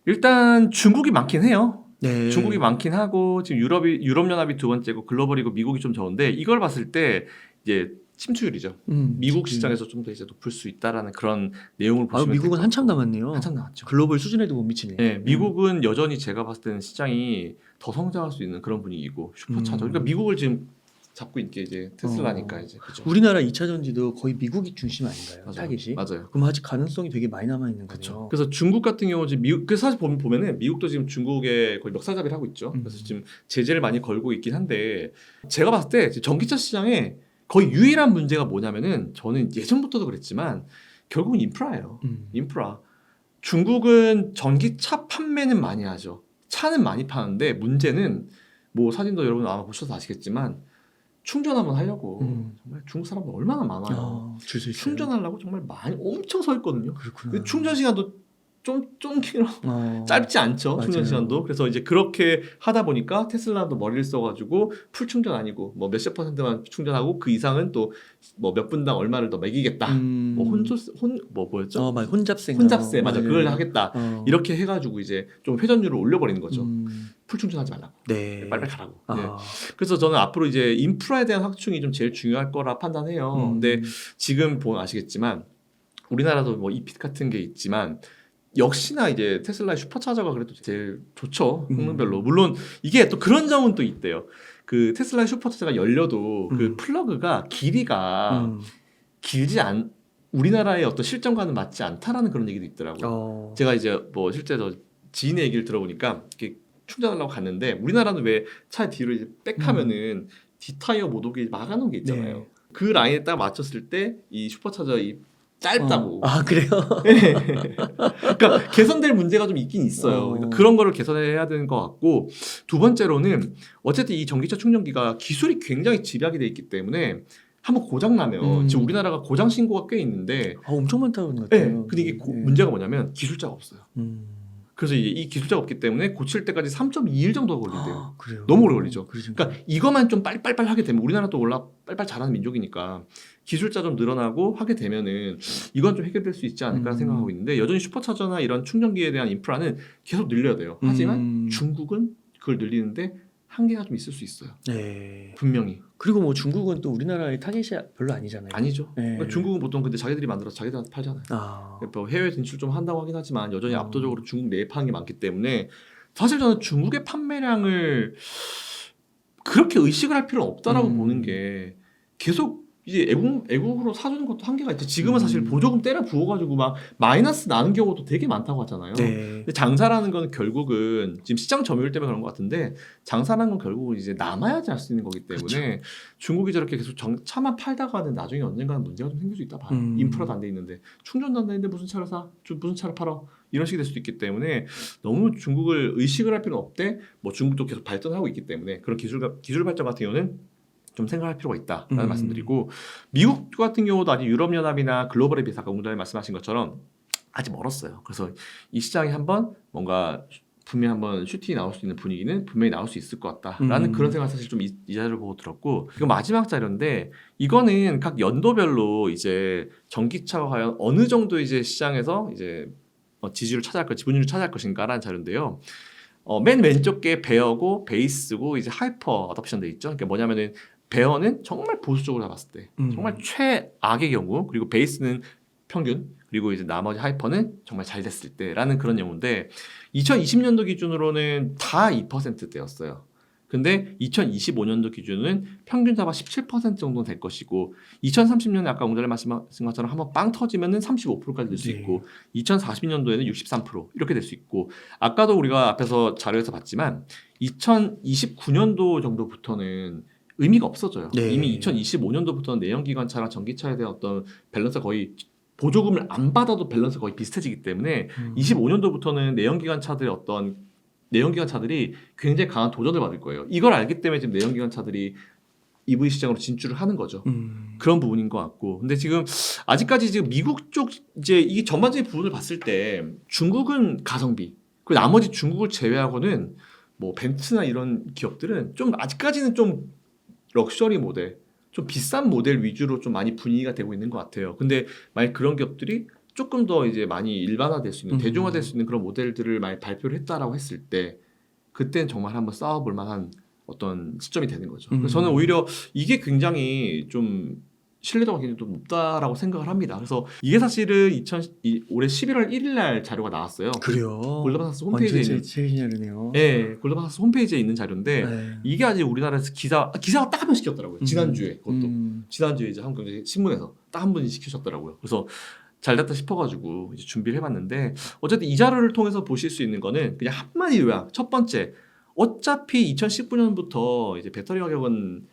Speaker 1: 일단 중국이 많긴 해요.
Speaker 2: 네.
Speaker 1: 중국이 많긴 하고 지금 유럽연합이 두 번째고 글로벌이고 미국이 좀 적은데 이걸 봤을 때 이제 침투율이죠. 미국 시장에서 좀 더 이제 높을 수 있다라는 그런 내용을 보시면
Speaker 2: 미국은 한참 남았네요.
Speaker 1: 한참 남았죠.
Speaker 2: 글로벌 수준에도 못 미치네.
Speaker 1: 네, 미국은 여전히 제가 봤을 때는 시장이 더 성장할 수 있는 그런 분위기고 슈퍼차저. 그러니까 미국을 지금 잡고 있는 게 이제 테슬라니까 이제 그죠.
Speaker 2: 우리나라 2차 전지도 거의 미국이 중심 아닌가요?
Speaker 1: 맞아요.
Speaker 2: 타깃이?
Speaker 1: 맞아요.
Speaker 2: 그럼 아직 가능성이 되게 많이 남아 있는 거죠.
Speaker 1: 그렇죠. 그래서 중국 같은 경우 지금 미국 그래서 사실 보면은 미국도 지금 중국에 거의 멱살잡이를 하고 있죠. 그래서 지금 제재를 많이 걸고 있긴 한데 제가 봤을 때 전기차 시장에 거의 유일한 문제가 뭐냐면은 저는 예전부터도 그랬지만 결국은 인프라예요. 인프라. 중국은 전기차 판매는 많이 하죠. 차는 많이 파는데 문제는 뭐 사진도 여러분 아마 보셔서 아시겠지만 충전 한번 하려고 정말 중국 사람들 얼마나 많아요. 충전하려고 정말 많이 엄청 서 있거든요.
Speaker 2: 그렇구나.
Speaker 1: 충전 시간도 좀 길어. 짧지 않죠.
Speaker 2: 맞아요.
Speaker 1: 충전 시간도. 그래서 이제 그렇게 하다 보니까 테슬라도 머리를 써가지고 풀 충전 아니고 뭐 몇십 %만 충전하고 그 이상은 또 뭐 몇 분당 얼마를 더 매기겠다. 뭐 뭐였죠?
Speaker 2: 맞아. 혼잡세
Speaker 1: 맞아. 그걸 하겠다. 이렇게 해가지고 이제 좀 회전율을 올려버리는 거죠. 풀 충전하지 말라고.
Speaker 2: 네.
Speaker 1: 빨리빨리 가라고. 네. 그래서 저는 앞으로 이제 인프라에 대한 확충이 좀 제일 중요할 거라 판단해요. 근데 지금 보면 아시겠지만 우리나라도 뭐 EV 같은 게 있지만 역시나 이제 테슬라의 슈퍼차저가 그래도 제일 좋죠. 성능별로. 물론 이게 또 그런 점은 또 있대요. 그 테슬라의 슈퍼차저가 열려도 그 플러그가 길이가 우리나라의 어떤 실정과는 맞지 않다라는 그런 얘기도 있더라고요. 제가 이제 뭐 실제 저 지인의 얘기를 들어보니까 이렇게 충전하려고 갔는데 우리나라는 왜 차 뒤로 이제 백하면은 뒷타이어 못 오게 막아놓은 게 있잖아요.
Speaker 2: 네.
Speaker 1: 그 라인에 딱 맞췄을 때 이 슈퍼차저 이 짧다고.
Speaker 2: 그래요?
Speaker 1: 그러니까 개선될 문제가 좀 있긴 있어요. 그러니까 그런 거를 개선해야 되는 것 같고 두 번째로는 어쨌든 이 전기차 충전기가 기술이 굉장히 집약이 돼 있기 때문에 한번 고장 나면 지금 우리나라가 고장 신고가 꽤 있는데
Speaker 2: 엄청 많다고 하는 것
Speaker 1: 네.
Speaker 2: 같아요.
Speaker 1: 근데 이게 문제가 뭐냐면 기술자가 없어요. 그래서 이 기술자가 없기 때문에 고칠 때까지 3.2일 정도가 걸린대요.
Speaker 2: 그래요?
Speaker 1: 너무 오래 걸리죠.
Speaker 2: 그러니까
Speaker 1: 이것만 좀 빨리빨리 하게 되면 우리나라도 빨리빨리 잘하는 민족이니까 기술자 좀 늘어나고 하게 되면은 이건 좀 해결될 수 있지 않을까 생각하고 있는데 여전히 슈퍼차저나 이런 충전기에 대한 인프라는 계속 늘려야 돼요. 하지만 중국은 그걸 늘리는데 한계가 좀 있을 수 있어요.
Speaker 2: 네.
Speaker 1: 분명히.
Speaker 2: 그리고 뭐 중국은 또 우리나라의 타겟이 별로 아니잖아요.
Speaker 1: 아니죠.
Speaker 2: 네.
Speaker 1: 그러니까 중국은 보통 근데 자기들이 만들어서 자기들한테 팔잖아요. 뭐 해외 진출 좀 한다고 하긴 하지만 여전히 압도적으로 중국 내에 파는 게 많기 때문에 사실 저는 중국의 판매량을 그렇게 의식을 할 필요는 없다라고 보는 게 계속 이제 애국으로 사주는 것도 한계가 있지. 지금은 사실
Speaker 2: 음.
Speaker 1: 보조금 때려 부어가지고 막 마이너스 나는 경우도 되게 많다고 하잖아요.
Speaker 2: 네.
Speaker 1: 근데 장사라는 건 결국은 지금 시장 점유율 때문에 그런 것 같은데 장사라는 건 결국은 이제 남아야지 할 수 있는 거기 때문에 중국이 저렇게 계속 차만 팔다가는 나중에 언젠가는 문제가 좀 생길 수 있다 봐요. 인프라도 안 돼 있는데 충전도 안 돼 있는데 무슨 차를 사? 무슨 차를 팔아? 이런 식이 될 수도 있기 때문에 너무 중국을 의식을 할 필요는 없대. 뭐 중국도 계속 발전하고 있기 때문에 그런 기술 발전 같은 경우는 좀 생각할 필요가 있다라는 말씀드리고 미국 같은 경우도 아직 유럽연합이나 글로벌에 비해서 아까 웅달님 말씀하신 것처럼 아직 멀었어요. 그래서 이 시장이 한번 뭔가 분명히 한번 슈팅이 나올 수 있는 분위기는 분명히 나올 수 있을 것 같다라는 그런 생각 사실 좀 이 자료를 보고 들었고 이거 마지막 자료인데 이거는 각 연도별로 이제 전기차가 과연 어느 정도 이제 시장에서 이제 지지율을 차지할 것, 지분율을 차지할 것인가라는 자료인데요. 맨 왼쪽 게 베어고 베이스고 이제 하이퍼 어답션 돼 있죠. 그러니까 뭐냐면은 베어는 정말 보수적으로 봤을 때 정말 최악의 경우 그리고 베이스는 평균 그리고 이제 나머지 하이퍼는 정말 잘 됐을 때라는 그런 경우인데 2020년도 기준으로는 다 2%대였어요. 근데 2025년도 기준은 평균 잡아 17% 정도 될 것이고 2030년에 아까 웅달님 말씀하신 것처럼 한번 빵 터지면은 35%까지 될 수 있고 2040년도에는 63% 이렇게 될 수 있고 아까도 우리가 앞에서 자료에서 봤지만 2029년도 정도부터는 의미가 없어져요.
Speaker 2: 네.
Speaker 1: 이미 2025년도부터는 내연기관차랑 전기차에 대한 어떤 밸런스가 거의 보조금을 안 받아도 밸런스가 거의 비슷해지기 때문에 25년도부터는 내연기관차들이 굉장히 강한 도전을 받을 거예요. 이걸 알기 때문에 지금 내연기관차들이 EV 시장으로 진출을 하는 거죠. 그런 부분인 것 같고. 근데 지금 아직까지 지금 미국 쪽 이제 이 전반적인 부분을 봤을 때 중국은 가성비 그리고 나머지 중국을 제외하고는 뭐 벤츠나 이런 기업들은 좀 아직까지는 좀 럭셔리 모델, 좀 비싼 모델 위주로 좀 많이 분위기가 되고 있는 것 같아요. 근데 만약 그런 기업들이 조금 더 이제 많이 일반화될 수 있는 대중화될 수 있는 그런 모델들을 많이 발표를 했다라고 했을 때 그때는 정말 한번 싸워볼 만한 어떤 시점이 되는 거죠. 그래서 저는 오히려 이게 굉장히 좀 신뢰도가 굉장히 좀 높다라고 생각을 합니다. 그래서 이게 사실은 올해 11월 1일 날 자료가 나왔어요.
Speaker 2: 그래요.
Speaker 1: 골드만삭스 홈페이지에 있는
Speaker 2: 최신자료네요.
Speaker 1: 네, 골드만삭스 홈페이지에 있는 자료인데
Speaker 2: 네.
Speaker 1: 이게 아직 우리나라에서 기사가 딱 한 번 시켰더라고요. 지난주에 그것도 지난주에 이제 한국경제신문에서 딱 한 번 시키셨더라고요. 그래서 잘됐다 싶어가지고 이제 준비를 해봤는데 어쨌든 이 자료를 통해서 보실 수 있는 거는 그냥 한마디 요약. 첫 번째, 어차피 2019년부터 이제 배터리 가격은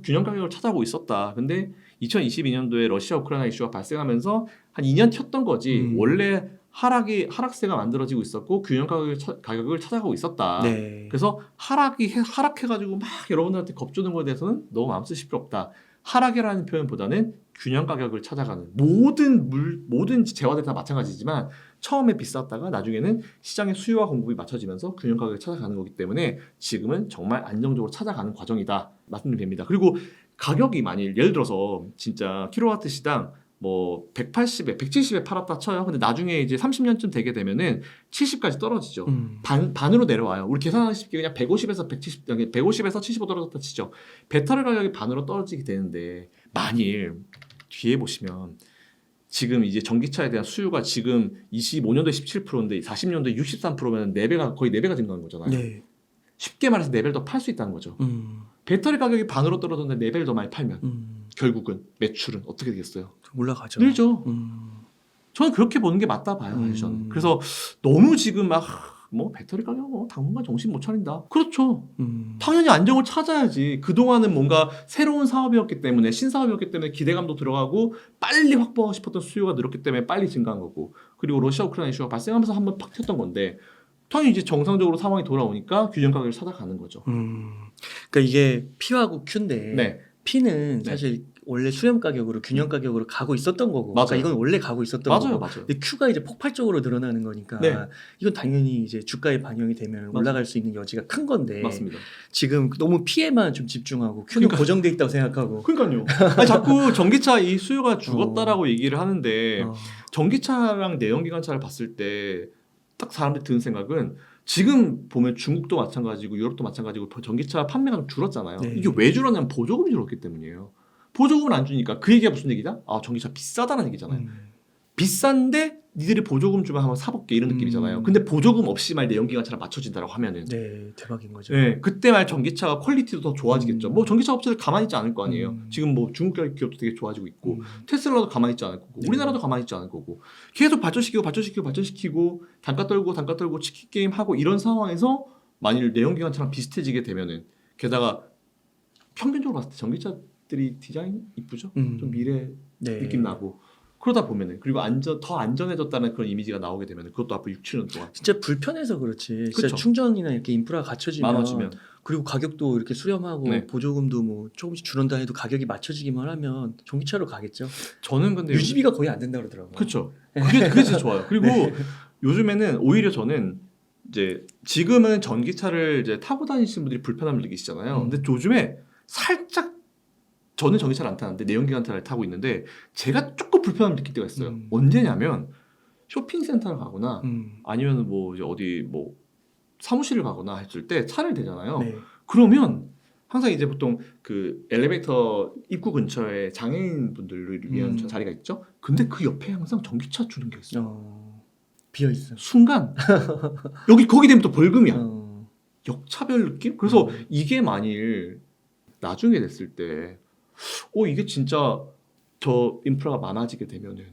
Speaker 1: 균형 가격을 찾아오고 있었다. 근데 2022년도에 러시아 우크라이나 이슈가 발생하면서 한 2년 튀었던 거지. 원래 하락세가 만들어지고 있었고 균형 가격을 찾아가고 있었다.
Speaker 2: 네.
Speaker 1: 그래서 하락해가지고 막 여러분들한테 겁주는 거에 대해서는 너무 마음 쓰실 필요 없다. 하락이라는 표현보다는 균형 가격을 찾아가는 모든 재화들이 다 마찬가지지만 처음에 비쌌다가 나중에는 시장의 수요와 공급이 맞춰지면서 균형 가격을 찾아가는 거기 때문에 지금은 정말 안정적으로 찾아가는 과정이다 말씀드립니다. 그리고 가격이 만일 예를 들어서 진짜 킬로와트 시당 뭐 180에 170에 팔았다 쳐요. 근데 나중에 이제 30년쯤 되게 되면은 70까지 떨어지죠. 반으로 내려와요. 우리 계산하기 쉽게 그냥 150에서 150에서 75 떨어졌다 치죠. 배터리 가격이 반으로 떨어지게 되는데 만일 뒤에 보시면 지금 이제 전기차에 대한 수요가 지금 25년도에 17%인데 40년도에 63%면 4배가 거의 4배가 증가하는 거잖아요.
Speaker 2: 네.
Speaker 1: 쉽게 말해서 4배를 더 팔 수 있다는 거죠. 배터리 가격이 반으로 떨어졌는데 4배를 더 많이 팔면 결국은 매출은 어떻게 되겠어요?
Speaker 2: 올라가죠.
Speaker 1: 늘죠. 저는 그렇게 보는 게 맞다 봐요. 저는. 그래서 너무 지금 막 뭐 배터리 가격 뭐 당분간 정신 못 차린다. 그렇죠. 당연히 안정을 찾아야지. 그동안은 뭔가 새로운 사업이었기 때문에 신사업이었기 때문에 기대감도 들어가고 빨리 확보하고 싶었던 수요가 늘었기 때문에 빨리 증가한 거고 그리고 러시아 우크라이나 이슈가 발생하면서 한번 팍 튀었던 건데 당연히 이제 정상적으로 상황이 돌아오니까 균형 가격을 찾아가는 거죠.
Speaker 2: 그러니까 이게 P하고 Q인데
Speaker 1: 네.
Speaker 2: P는 사실 원래 수렴 가격으로 균형 가격으로 가고 있었던 거고,
Speaker 1: 맞아요.
Speaker 2: 그러니까 이건 원래 가고 있었던
Speaker 1: 맞아요,
Speaker 2: 거고.
Speaker 1: 맞아요.
Speaker 2: 근데 Q가 이제 폭발적으로 늘어나는 거니까
Speaker 1: 네.
Speaker 2: 이건 당연히 이제 주가에 반영이 되면
Speaker 1: 맞아요.
Speaker 2: 올라갈 수 있는 여지가 큰 건데
Speaker 1: 맞습니다.
Speaker 2: 지금 너무 P에만 좀 집중하고 Q는
Speaker 1: 그러니까.
Speaker 2: 고정돼 있다고 생각하고.
Speaker 1: 그러니까요. 아니, 자꾸 전기차 이 수요가 죽었다라고 얘기를 하는데 전기차랑 내연기관차를 봤을 때 딱 사람들이 드는 생각은 지금 보면 중국도 마찬가지고 유럽도 마찬가지고 전기차 판매가 좀 줄었잖아요.
Speaker 2: 네.
Speaker 1: 이게 왜 줄었냐면 보조금이 줄었기 때문이에요. 보조금을 안 주니까 그 얘기가 무슨 얘기다? 아 전기차 비싸다는 얘기잖아요. 비싼데 니들이 보조금 주면 한번 사볼게 이런 느낌이잖아요. 근데 보조금 없이 말 내연기관차랑 맞춰진다고 하면은
Speaker 2: 네, 대박인 거죠.
Speaker 1: 네, 그때 말 전기차가 퀄리티도 더 좋아지겠죠. 뭐 전기차 업체들 가만히 있지 않을 거 아니에요.
Speaker 2: 음.
Speaker 1: 지금 뭐 중국 기업도 되게 좋아지고 있고
Speaker 2: 음.
Speaker 1: 테슬라도 가만히 있지 않을 거고
Speaker 2: 네.
Speaker 1: 우리나라도 가만히 있지 않을 거고 계속 발전시키고 단가 떨고 치킨 게임 하고 이런 상황에서 만일 내연기관차랑 비슷해지게 되면은 게다가 평균적으로 봤을 때 전기차들이 디자인 이쁘죠? 좀 미래
Speaker 2: 네.
Speaker 1: 느낌 나고 그러다 보면은 그리고 더 안전해졌다는 그런 이미지가 나오게 되면은 그것도 앞으로 6, 7년 동안
Speaker 2: 진짜 불편해서 그렇지. 진짜
Speaker 1: 그쵸.
Speaker 2: 충전이나 이렇게 인프라가 갖춰지면
Speaker 1: 많아지면
Speaker 2: 그리고 가격도 이렇게 수렴하고
Speaker 1: 네.
Speaker 2: 보조금도 뭐 조금씩 줄온다 해도 가격이 맞춰지기만 하면 전기차로 가겠죠.
Speaker 1: 저는 근데
Speaker 2: 유지비가 거의 안 된다 그러더라고요.
Speaker 1: 그렇죠. 그게 진짜 좋아요. 그리고
Speaker 2: 네.
Speaker 1: 요즘에는 오히려 저는 이제 지금은 전기차를 이제 타고 다니시는 분들이 불편함을 느끼시잖아요. 근데 요즘에 살짝 저는 전기차를 안 타는데 내연기관차를 타고 있는데 제가 조금 불편함을 느낄 때가 있어요. 언제냐면 쇼핑센터를 가거나 아니면 뭐 이제 어디 뭐 사무실을 가거나 했을 때 차를 대잖아요.
Speaker 2: 네.
Speaker 1: 그러면 항상 이제 보통 그 엘리베이터 입구 근처에 장애인 분들을 위한 자리가 있죠. 근데 그 옆에 항상 전기차 주는 게 있어요.
Speaker 2: 비어 있어.
Speaker 1: 순간 거기 되면 또 벌금이야. 역차별 느낌? 그래서 이게 만일 나중에 됐을 때 이게 진짜 저 인프라가 많아지게 되면은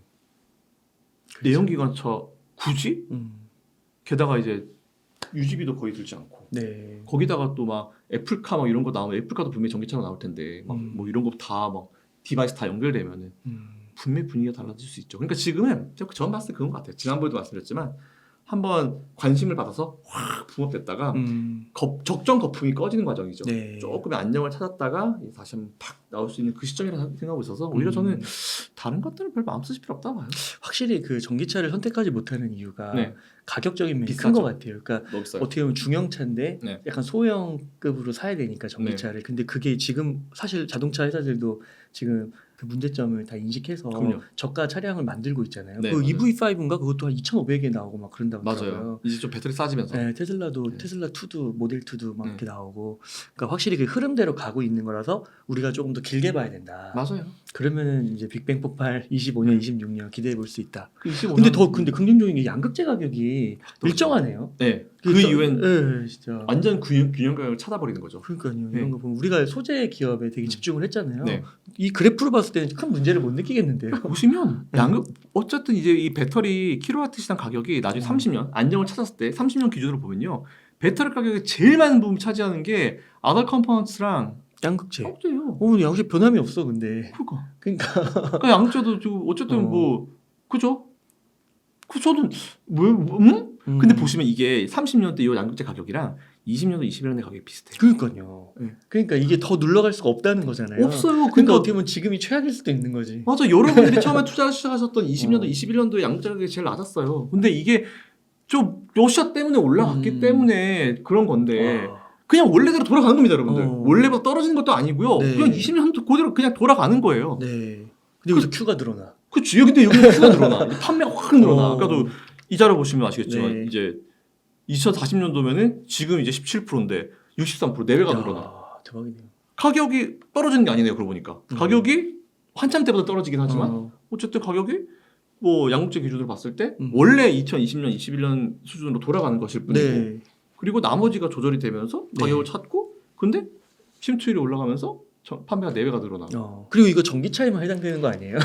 Speaker 1: 내연기관차 굳이? 게다가 이제 유지비도 거의 들지 않고
Speaker 2: 네.
Speaker 1: 거기다가 또 막 애플카 막 이런 거 나오면 애플카도 분명히 전기차로 나올 텐데 막 뭐 이런 거 다 막 디바이스 다 연결되면은 분명히 분위기가 달라질 수 있죠. 그러니까 지금은 전 봤을 때 그런 것 같아요. 지난번에도 말씀드렸지만 한번 관심을 받아서 확 붕업됐다가 적정 거품이 꺼지는 과정이죠.
Speaker 2: 네.
Speaker 1: 조금의 안정을 찾았다가 다시 한번 팍 나올 수 있는 그 시점이라고 생각하고 있어서 오히려 저는 다른 것들은 별 마음 쓰실 필요 없다고 봐요.
Speaker 2: 확실히 그 전기차를 선택하지 못하는 이유가
Speaker 1: 네.
Speaker 2: 가격적인 면이
Speaker 1: 비싸죠.
Speaker 2: 큰 것 같아요. 그러니까
Speaker 1: 너무 비싸요.
Speaker 2: 어떻게 보면 중형차인데
Speaker 1: 네.
Speaker 2: 약간 소형급으로 사야 되니까 전기차를. 근데 그게 지금 사실 자동차 회사들도 지금 그 문제점을 다 인식해서
Speaker 1: 그럼요.
Speaker 2: 저가 차량을 만들고 있잖아요.
Speaker 1: 네,
Speaker 2: 그
Speaker 1: 맞아요.
Speaker 2: EV5인가 그것도 한 2,500에 나오고 막 그런다고
Speaker 1: 맞아요.
Speaker 2: 하더라고요.
Speaker 1: 이제 좀 배터리 싸지면서.
Speaker 2: 네, 테슬라도
Speaker 1: 네.
Speaker 2: 테슬라 2도 모델 2도 막
Speaker 1: 네.
Speaker 2: 이렇게 나오고, 그러니까 확실히 그 흐름대로 가고 있는 거라서 우리가 조금 더 길게 봐야 된다.
Speaker 1: 맞아요.
Speaker 2: 그러면은 이제 빅뱅 폭발 25년, 26년 기대해 볼 수 있다.
Speaker 1: 그 25년
Speaker 2: 근데 긍정적인 게 양극재 가격이 일정하네요.
Speaker 1: 네. 그 이후엔
Speaker 2: 네, 진짜.
Speaker 1: 완전 균형 가격을 찾아버리는 거죠.
Speaker 2: 그러니까요.
Speaker 1: 네.
Speaker 2: 이런 거 보면 우리가 소재 기업에 되게 집중을 했잖아요.
Speaker 1: 네.
Speaker 2: 이 그래프로 봤을 때는 큰 문제를 못 느끼겠는데요.
Speaker 1: 보시면
Speaker 2: 네.
Speaker 1: 어쨌든 이제 이 배터리 킬로와트 시당 가격이 나중에 30년 안정을 찾았을 때 30년 기준으로 보면요. 배터리 가격이 제일 많은 부분 차지하는 게 아더 컴포넌트랑
Speaker 2: 양극재.
Speaker 1: 양극재예요.
Speaker 2: 양극재 변함이 없어 근데.
Speaker 1: 그러니까 양극재도 지금 어쨌든 뭐 그죠? 그 저는 근데 보시면 이게 30년 대 이 양극재 가격이랑 20년도 21년대 가격이 비슷해요.
Speaker 2: 그러니까요.
Speaker 1: 네.
Speaker 2: 그러니까 이게 더 눌러갈 수가 없다는 거잖아요.
Speaker 1: 없어요.
Speaker 2: 그러니까 어떻게 보면 지금이 최악일 수도 있는 거지.
Speaker 1: 맞아. 여러분들이 처음에 투자를 시작하셨던 20년도, 21년도에 양극재 가격이 제일 낮았어요. 근데 이게 좀 러시아 때문에 올라갔기 때문에 그런 건데
Speaker 2: 와.
Speaker 1: 그냥 원래대로 돌아가는 겁니다, 여러분들.
Speaker 2: 어.
Speaker 1: 원래보다 떨어지는 것도 아니고요.
Speaker 2: 네.
Speaker 1: 그냥 20년 그대로 그냥 돌아가는 거예요.
Speaker 2: 네. 근데 여기서 큐가 늘어나.
Speaker 1: 그치. 근데 여기 수가 늘어나. 판매가 확 늘어나. 그러니까 이 자료 보시면 아시겠지만
Speaker 2: 네.
Speaker 1: 이제 2040년도면은 지금 이제 17%인데 63% 4배가 늘어나.
Speaker 2: 대박이네요.
Speaker 1: 가격이 떨어지는 게 아니네요, 그러고 보니까. 가격이 한참 때보다 떨어지긴 하지만 어쨌든 가격이 뭐 양극재 기준으로 봤을 때 원래 2020년, 21년 수준으로 돌아가는 것일 뿐이고
Speaker 2: 네.
Speaker 1: 그리고 나머지가 조절이 되면서 가격을 찾고 근데 심투율이 올라가면서 판매가 4배가 늘어나.
Speaker 2: 그리고 이거 전기차에만 해당되는 거 아니에요?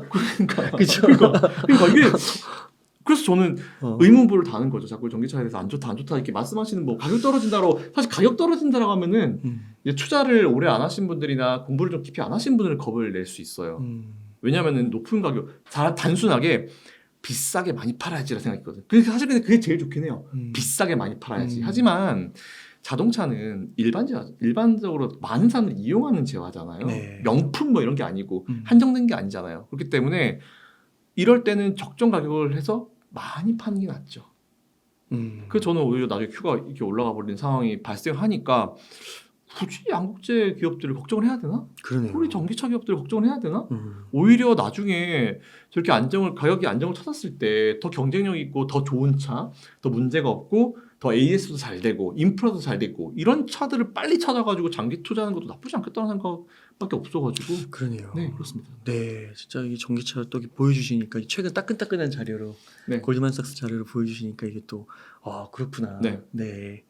Speaker 1: 그러니까
Speaker 2: 그쵸?
Speaker 1: 그러니까 이게 그래서 저는
Speaker 2: 어.
Speaker 1: 의문부를 다는 거죠. 자꾸 전기차에 대해서 안 좋다 이렇게 말씀하시는 뭐 가격 떨어진다로 사실 가격 떨어진다라고 하면은 이제 투자를 오래 안 하신 분들이나 공부를 좀 깊이 안 하신 분들은 겁을 낼 수 있어요. 왜냐하면은 높은 가격 단순하게 비싸게 많이 팔아야지라 생각했거든. 그래서 사실 그게 제일 좋긴 해요. 비싸게 많이 팔아야지. 하지만 자동차는 일반적으로 많은 사람들이 이용하는 재화잖아요.
Speaker 2: 네.
Speaker 1: 명품 뭐 이런 게 아니고 한정된 게 아니잖아요. 그렇기 때문에 이럴 때는 적정 가격을 해서 많이 파는 게 낫죠. 그 저는 오히려 나중에 큐가 이렇게 올라가 버리는 상황이 발생하니까 굳이 양극재 기업들을 걱정을 해야 되나?
Speaker 2: 그러네요.
Speaker 1: 우리 전기차 기업들을 걱정을 해야 되나? 오히려 나중에 저렇게 가격이 안정을 찾았을 때 더 경쟁력 있고 더 좋은 차, 더 문제가 없고 더 AS도 잘 되고 인프라도 잘 되고 이런 차들을 빨리 찾아가지고 장기 투자하는 것도 나쁘지 않겠다는 생각 밖에 없어가지고
Speaker 2: 그러네요.
Speaker 1: 네 그렇습니다.
Speaker 2: 네, 진짜 이 전기차 또 이렇게 보여주시니까 이 최근 따끈따끈한 자료로
Speaker 1: 네.
Speaker 2: 골드만삭스 자료를 보여주시니까 이게 또 그렇구나.
Speaker 1: 네.
Speaker 2: 네.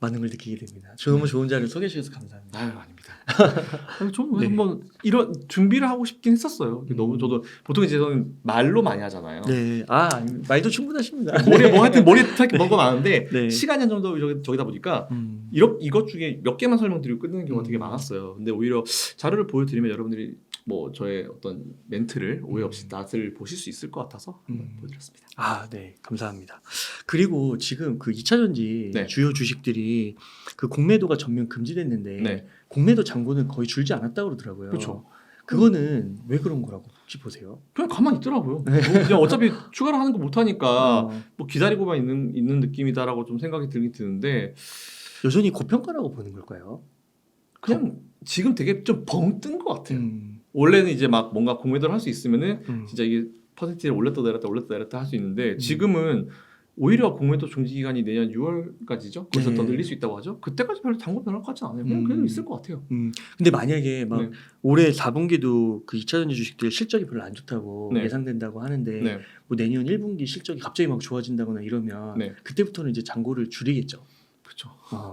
Speaker 2: 많은 걸 느끼게 됩니다. 너무 좋은 자료 소개해 주셔서 감사합니다.
Speaker 1: 아유 아닙니다. 아니, 저는
Speaker 2: 네.
Speaker 1: 한번 이런 준비를 하고 싶긴 했었어요. 너무 저도 보통 이제 저는 말로 많이 하잖아요.
Speaker 2: 네, 말도 충분하십니다.
Speaker 1: 머리에 뭐 하여튼 머리에 딱히 뭔가 많은데
Speaker 2: 네.
Speaker 1: 시간이 한 정도 저기다 보니까 이것 중에 몇 개만 설명드리고 끝내는 경우가 되게 많았어요. 근데 오히려 자료를 보여드리면 여러분들이 뭐 저의 어떤 멘트를 오해 없이 낯을 보실 수 있을 것 같아서 한번 보여드렸습니다.
Speaker 2: 네, 감사합니다. 그리고 지금 그 2차 전지
Speaker 1: 네.
Speaker 2: 주요 주식들이 그 공매도가 전면 금지됐는데
Speaker 1: 네,
Speaker 2: 공매도 잔고는 거의 줄지 않았다고 그러더라고요.
Speaker 1: 그렇죠.
Speaker 2: 그거는 왜 그런 거라고 혹시 보세요?
Speaker 1: 그냥 가만히 있더라고요. 뭐 그냥 어차피 추가로 하는 거 못 하니까
Speaker 2: 어,
Speaker 1: 뭐 기다리고만 있는 느낌이다라고 좀 생각이 들긴 드는데
Speaker 2: 여전히 고평가라고 보는 걸까요?
Speaker 1: 그냥 지금 되게 좀 벙 뜬 것 같아요.
Speaker 2: 음,
Speaker 1: 원래는 이제 막 뭔가 공매도를 할 수 있으면은
Speaker 2: 음.
Speaker 1: 진짜 이게 퍼센티지를 올렸다 내렸다 할 수 있는데 지금은 오히려 공매도 종지 기간이 내년 6월까지죠. 그래서
Speaker 2: 네.
Speaker 1: 더 늘릴 수 있다고 하죠. 그때까지 별로 당분 변할 것 같지 않아요. 그냥 그래도 있을 것 같아요.
Speaker 2: 근데 만약에 막
Speaker 1: 네.
Speaker 2: 올해 4분기도 그 2차 전지 주식들 실적이 별로 안 좋다고
Speaker 1: 네.
Speaker 2: 예상된다고 하는데
Speaker 1: 네.
Speaker 2: 뭐 내년 1분기 실적이 갑자기 막 좋아진다거나 이러면
Speaker 1: 네.
Speaker 2: 그때부터는 이제 잔고를 줄이겠죠.
Speaker 1: 그렇죠.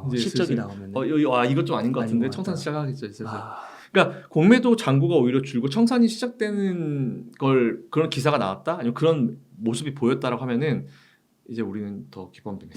Speaker 2: 이제
Speaker 1: 이제
Speaker 2: 실적이
Speaker 1: 슬슬
Speaker 2: 나오면.
Speaker 1: 이것 좀 아닌 것
Speaker 2: 아닌
Speaker 1: 같은데
Speaker 2: 것
Speaker 1: 청산
Speaker 2: 같다.
Speaker 1: 시작하겠죠. 슬슬.
Speaker 2: 아,
Speaker 1: 그러니까 공매도 잔고가 오히려 줄고 청산이 시작되는 걸 그런 기사가 나왔다 아니면 그런 모습이 보였다라고 하면은 이제 우리는 더 기뻐합니다.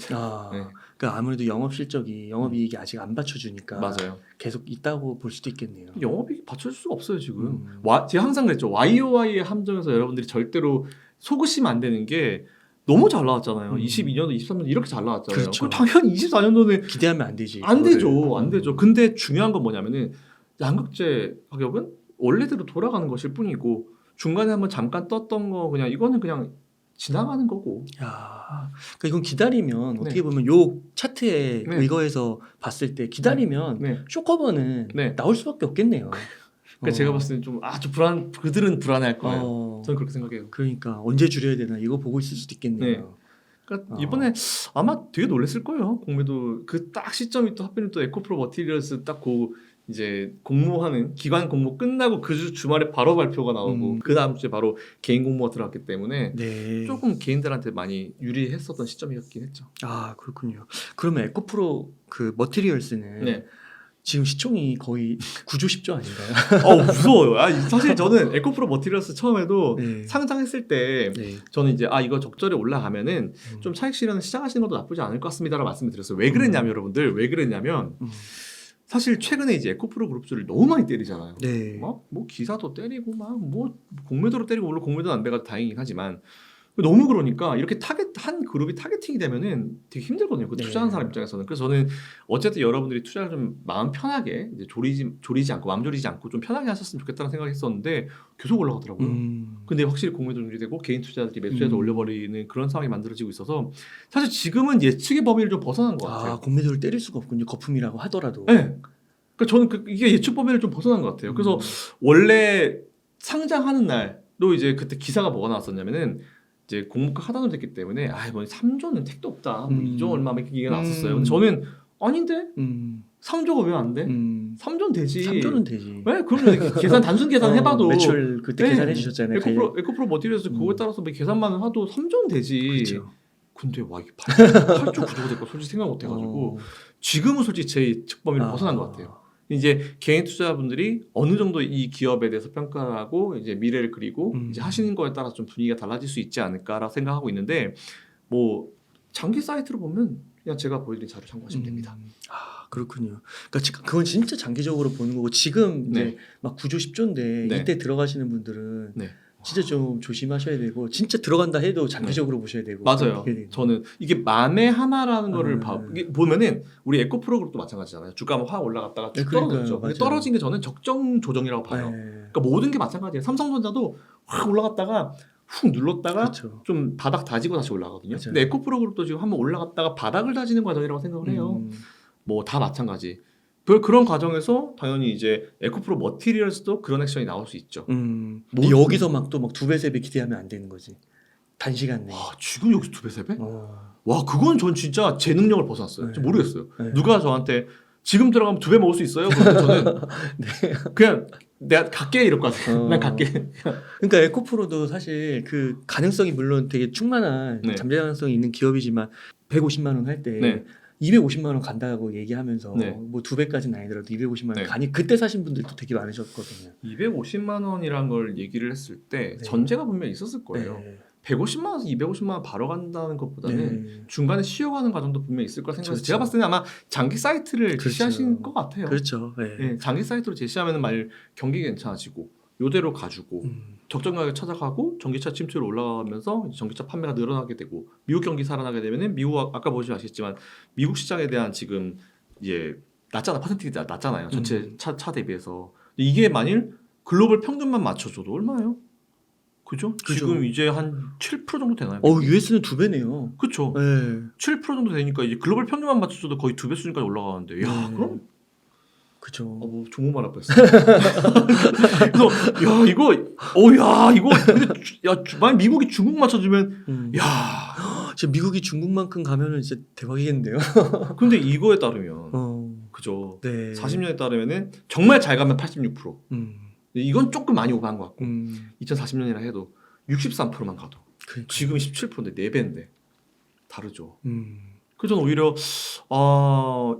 Speaker 1: 네.
Speaker 2: 그러니까 아무래도 영업 실적이 영업이익이 아직 안 받쳐주니까
Speaker 1: 맞아요.
Speaker 2: 계속 있다고 볼 수도 있겠네요.
Speaker 1: 영업이익 받쳐줄 수가 없어요 지금.
Speaker 2: 음.
Speaker 1: 제가 항상 그랬죠. YOY의 함정에서 여러분들이 절대로 속으시면 안 되는 게 너무 잘 나왔잖아요. 22년도, 23년도 이렇게 잘 나왔잖아요.
Speaker 2: 그렇죠.
Speaker 1: 그럼 당연히 24년도는
Speaker 2: 기대하면 안 되지.
Speaker 1: 안
Speaker 2: 그거를.
Speaker 1: 되죠, 안 되죠. 근데 중요한 건 뭐냐면은 양극재 가격은 원래대로 돌아가는 것일 뿐이고 중간에 한번 잠깐 떴던 거 그냥 이거는 그냥 지나가는 거고.
Speaker 2: 야, 그러니까 이건 기다리면
Speaker 1: 네.
Speaker 2: 어떻게 보면 요 차트에
Speaker 1: 네.
Speaker 2: 의거해서 봤을 때 기다리면
Speaker 1: 네.
Speaker 2: 쇼커버는
Speaker 1: 네.
Speaker 2: 나올 수밖에 없겠네요.
Speaker 1: 그러니까 제가 봤을 때는 좀 그들은 불안해할 거예요.
Speaker 2: 어,
Speaker 1: 저는 그렇게 생각해요.
Speaker 2: 그러니까 언제 줄여야 되나 이거 보고 있을 수도 있겠네요.
Speaker 1: 그러니까
Speaker 2: 어.
Speaker 1: 이번에 아마 되게 놀랐을 거예요. 공매도 그 딱 시점이 또 하필 또 에코프로 머티리얼스 딱 이제 공모하는 기관 공모 끝나고 그 주말에 바로 발표가 나오고 그 다음 주에 바로 개인 공모가 들어갔기 때문에
Speaker 2: 네.
Speaker 1: 조금 개인들한테 많이 유리했었던 시점이었긴 했죠.
Speaker 2: 그렇군요. 그러면 에코프로 그 머티리얼스는
Speaker 1: 네.
Speaker 2: 지금 시총이 거의 9조 10조 아닌가요?
Speaker 1: 무서워요. 사실 저는 에코프로 머티리얼스 처음에도
Speaker 2: 네.
Speaker 1: 상장했을 때
Speaker 2: 네.
Speaker 1: 저는 이제 이거 적절히 올라가면은 좀 차익 실현을 시작하시는 것도 나쁘지 않을 것 같습니다라고 말씀을 드렸어요. 왜 그랬냐면 여러분들 왜 그랬냐면 사실 최근에 이제 에코프로 그룹주를 너무 많이 때리잖아요.
Speaker 2: 네.
Speaker 1: 뭐 기사도 때리고 막 뭐 공매도로 때리고 물론 공매도는 안 돼가지고 다행이긴 하지만 너무 그러니까 이렇게 한 그룹이 타겟팅이 되면은 되게 힘들거든요. 그
Speaker 2: 네.
Speaker 1: 투자하는 사람 입장에서는. 그래서 저는 어쨌든 여러분들이 투자를 좀 마음 편하게 이제 조리지 않고 마음 졸이지 않고 좀 편하게 하셨으면 좋겠다는 생각을 했었는데 계속 올라가더라고요. 근데 확실히 공매도 중지되고 개인 투자자들이 매수해서 올려버리는 그런 상황이 만들어지고 있어서 사실 지금은 예측의 범위를 좀 벗어난 것 같아요.
Speaker 2: 공매도를 때릴 수가 없군요. 거품이라고 하더라도.
Speaker 1: 네. 그러니까 저는 이게 예측 범위를 좀 벗어난 것 같아요. 그래서 원래 상장하는 날도 이제 그때 기사가 뭐가 나왔었냐면은 이제 공모가 하단으로 됐기 때문에 뭐 3조는 택도 없다. 뭐 2조 얼마 막 이렇게 얘기가 나왔었어요. 근데 저는 아닌데 3조가 왜 안 돼? 3조는 되지.
Speaker 2: 3조는 되지.
Speaker 1: 네, 그러면 계산 단순 계산 해봐도
Speaker 2: 매출 그때
Speaker 1: 네.
Speaker 2: 계산해 주셨잖아요.
Speaker 1: 에코프로 머티리얼스 그거에 따라서 뭐 계산만 해도 3조는 되지.
Speaker 2: 그렇죠.
Speaker 1: 근데 이게 8조 9조가 될거 솔직히 생각 못 해가지고 지금은 솔직히 제 예측 범위를 벗어난 것 같아요. 이제 개인 투자자분들이 어느 정도 이 기업에 대해서 평가를 하고 이제 미래를 그리고 이제 하시는 거에 따라서 좀 분위기가 달라질 수 있지 않을까라고 생각하고 있는데 뭐 장기 사이트로 보면 그냥 제가 보여드린 자료 참고하시면 됩니다.
Speaker 2: 그렇군요. 그러니까 그건 진짜 장기적으로 보는 거고 지금 이제
Speaker 1: 네.
Speaker 2: 막 9조 10조인데
Speaker 1: 네.
Speaker 2: 이때 들어가시는 분들은
Speaker 1: 네.
Speaker 2: 진짜 좀 조심하셔야 되고 진짜 들어간다 해도 장기적으로 보셔야 되고.
Speaker 1: 맞아요.
Speaker 2: 그렇게 되는
Speaker 1: 저는 이게 만에 하나라는 거를 이게 보면은 우리 에코프로 그룹도 마찬가지잖아요. 주가가 확 올라갔다가 쭉
Speaker 2: 그러니까요.
Speaker 1: 떨어졌죠. 근데
Speaker 2: 맞아요.
Speaker 1: 떨어진 게 저는 적정 조정이라고 봐요.
Speaker 2: 네.
Speaker 1: 그러니까 모든 게 마찬가지예요. 삼성전자도 확 올라갔다가 훅 눌렀다가
Speaker 2: 그렇죠.
Speaker 1: 좀 바닥 다지고 다시 올라가거든요.
Speaker 2: 맞아요.
Speaker 1: 근데 에코프로 그룹도 지금 한번 올라갔다가 바닥을 다지는 과정이라고 생각을 해요. 뭐 다 마찬가지. 그런 과정에서 당연히 이제 에코프로 머티리얼스도 그런 액션이 나올 수 있죠.
Speaker 2: 근데 여기서 막 또 막 2배 3배 기대하면 안 되는 거지. 단시간 내에.
Speaker 1: 지금 여기서 2배 3배? 와 그건 전 진짜 제 능력을 벗어났어요.
Speaker 2: 네.
Speaker 1: 좀 모르겠어요.
Speaker 2: 네.
Speaker 1: 누가 저한테 지금 들어가면 2배 먹을 수 있어요? 그러면 저는 그냥 내가 갈게 이럴 것 같아요. 난 갈게.
Speaker 2: 그러니까 에코프로도 사실 그 가능성이 물론 되게 충만한
Speaker 1: 네.
Speaker 2: 잠재 가능성이 있는 기업이지만 150만 원 할 때
Speaker 1: 네.
Speaker 2: 250만 원 간다고 얘기하면서
Speaker 1: 네.
Speaker 2: 뭐 2배까지는 아니더라도 250만 원
Speaker 1: 네.
Speaker 2: 가니 그때 사신 분들도 되게 많으셨거든요.
Speaker 1: 250만 원이란 걸 얘기를 했을 때
Speaker 2: 네.
Speaker 1: 전제가 분명히 있었을 거예요.
Speaker 2: 네.
Speaker 1: 150만 원에서 250만 원 바로 간다는 것보다는
Speaker 2: 네.
Speaker 1: 중간에 쉬어가는 과정도 분명히 있을 거라 생각해서
Speaker 2: 그렇죠.
Speaker 1: 제가 봤을 때는 아마 장기 사이트를
Speaker 2: 그렇죠.
Speaker 1: 제시하신 것 같아요.
Speaker 2: 그렇죠. 네.
Speaker 1: 네, 장기 사이트로 제시하면 말 경기 괜찮아지고 요대로 가지고 적정 가격 찾아가고 전기차 침투율 올라가면서 이제 전기차 판매가 늘어나게 되고 미국 경기 살아나게 되면은 미국 아까 보시면 아시겠지만 미국 시장에 대한 지금 이제 퍼센티지가 낮잖아요. 전체 차 대비해서. 이게 만일 글로벌 평균만 맞춰줘도 얼마예요? 그죠?
Speaker 2: 그죠.
Speaker 1: 지금 이제 한 7% 정도 되나요?
Speaker 2: US는 2배네요.
Speaker 1: 그렇죠.
Speaker 2: 네.
Speaker 1: 7% 정도 되니까 이제 글로벌 평균만 맞춰줘도 거의 2배 수준까지 올라가는데 야
Speaker 2: 네.
Speaker 1: 그럼
Speaker 2: 그죠.
Speaker 1: 뭐 좋은 말 할 뻔했어. 그래서 야 이거 근데 만약 미국이 중국 맞춰주면 야
Speaker 2: 진짜 미국이 중국만큼 가면은 진짜 대박이겠는데요.
Speaker 1: 근데 이거에 따르면 그죠.
Speaker 2: 네.
Speaker 1: 40년에 따르면은 정말 잘 가면 86%. 이건 조금 많이 오버한 것 같고 2040년이라 해도 63%만 가도
Speaker 2: 그러니까.
Speaker 1: 지금 17%인데 4배인데 다르죠. 그래서 저는 오히려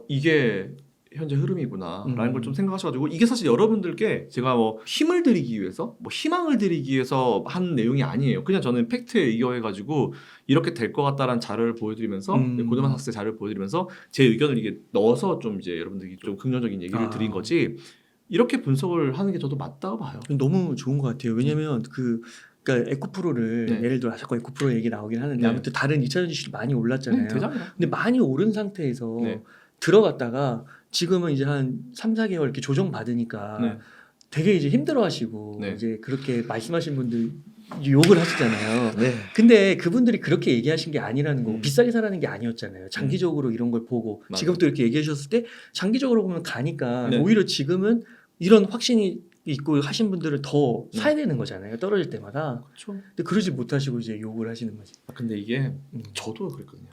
Speaker 1: 이게 현재 흐름이구나라는 걸 좀 생각하셔가지고 이게 사실 여러분들께 제가 뭐 힘을 드리기 위해서 뭐 희망을 드리기 위해서 한 내용이 아니에요. 그냥 저는 팩트에 의거해가지고 이렇게 될 것 같다라는 자료를 보여드리면서 고드만 사스의 자료를 보여드리면서 제 의견을 이게 넣어서 좀 이제 여러분들이 좀 긍정적인 얘기를 드린 거지. 이렇게 분석을 하는 게 저도 맞다고 봐요.
Speaker 2: 너무 좋은 것 같아요. 왜냐면 그러니까 에코프로를
Speaker 1: 네.
Speaker 2: 예를 들어 자꾸 에코프로 얘기 나오긴 하는데
Speaker 1: 네.
Speaker 2: 아무튼 다른 2차전 지수도 많이 올랐잖아요.
Speaker 1: 대장이라.
Speaker 2: 근데 많이 오른 상태에서
Speaker 1: 네.
Speaker 2: 들어갔다가 지금은 이제 한 3, 4개월 이렇게 조정 받으니까
Speaker 1: 네.
Speaker 2: 되게 이제 힘들어하시고
Speaker 1: 네.
Speaker 2: 이제 그렇게 말씀하신 분들 욕을 하시잖아요.
Speaker 1: 네.
Speaker 2: 근데 그분들이 그렇게 얘기하신 게 아니라는 거고 비싸게 사라는 게 아니었잖아요. 장기적으로 이런 걸 보고
Speaker 1: 맞아요.
Speaker 2: 지금도 이렇게 얘기해 주셨을 때 장기적으로 보면 가니까
Speaker 1: 네.
Speaker 2: 오히려 지금은 이런 확신이 있고 하신 분들은 더
Speaker 1: 네.
Speaker 2: 사야 되는 거잖아요. 떨어질 때마다.
Speaker 1: 그렇죠.
Speaker 2: 근데 그러지 못하시고 이제 욕을 하시는 거지.
Speaker 1: 근데 이게 저도 그랬거든요.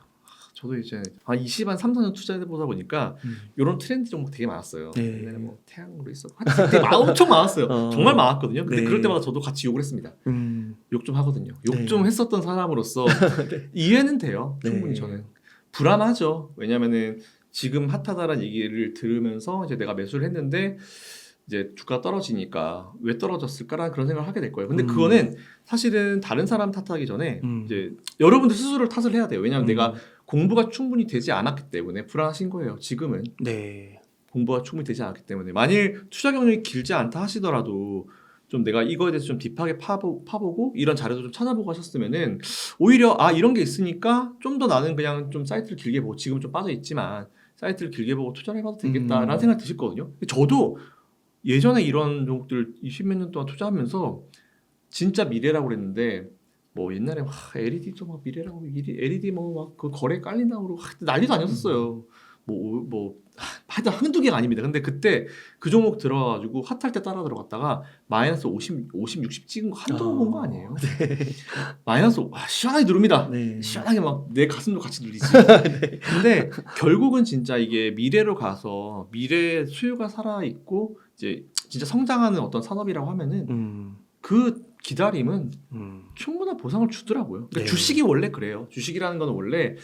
Speaker 1: 저도 이제 한 20한 3, 4년 투자해보다 보니까 이런 트렌드 종목 되게 많았어요.
Speaker 2: 네.
Speaker 1: 옛날에 뭐 태양으로 있었고 되게 엄청 많았어요. 정말 많았거든요. 근데
Speaker 2: 네.
Speaker 1: 그럴 때마다 저도 같이 욕을 했습니다. 욕 좀 하거든요. 욕
Speaker 2: 네.
Speaker 1: 좀 했었던 사람으로서
Speaker 2: 네.
Speaker 1: 이해는 돼요.
Speaker 2: 네.
Speaker 1: 충분히 저는. 불안하죠. 왜냐면은 지금 핫하다라는 얘기를 들으면서 이제 내가 매수를 했는데 이제 주가 떨어지니까 왜 떨어졌을까라는 그런 생각을 하게 될 거예요. 근데 그거는 사실은 다른 사람 탓하기 전에 이제 여러분들 스스로 탓을 해야 돼요. 왜냐하면 내가 공부가 충분히 되지 않았기 때문에 불안하신 거예요. 지금은.
Speaker 2: 네.
Speaker 1: 공부가 충분히 되지 않았기 때문에 만일 투자 경력이 길지 않다 하시더라도 좀 내가 이거에 대해서 좀 딥하게 파보고 이런 자료도 좀 찾아보고 하셨으면은 오히려 이런 게 있으니까 좀 더 나는 그냥 좀 사이트를 길게 보고 지금 좀 빠져 있지만 사이트를 길게 보고 투자를 해봐도 되겠다라는 생각 드실 거거든요. 저도 예전에 이런 종목들 20몇 년 동안 투자하면서 진짜 미래라고 그랬는데 뭐 옛날에 LED도 막 미래라고 LED 뭐 막 그 거래 깔린다고 그러고 난리도 아니었었어요. 하여튼 한두 개가 아닙니다. 근데 그때 그 종목 들어가지고 핫할 때 따라 들어갔다가 마이너스 50, 60 찍은 거 한두 번 본 거 아니에요.
Speaker 2: 네.
Speaker 1: 마이너스 시원하게 누릅니다.
Speaker 2: 네.
Speaker 1: 시원하게 막 내 가슴도 같이 누리지.
Speaker 2: 네.
Speaker 1: 근데 결국은 진짜 이게 미래로 가서 미래 수요가 살아 있고 이제 진짜 성장하는 어떤 산업이라고 하면은 그 기다림은 충분한 보상을 주더라고요. 그러니까
Speaker 2: 네.
Speaker 1: 주식이 원래 그래요. 주식이라는 건 원래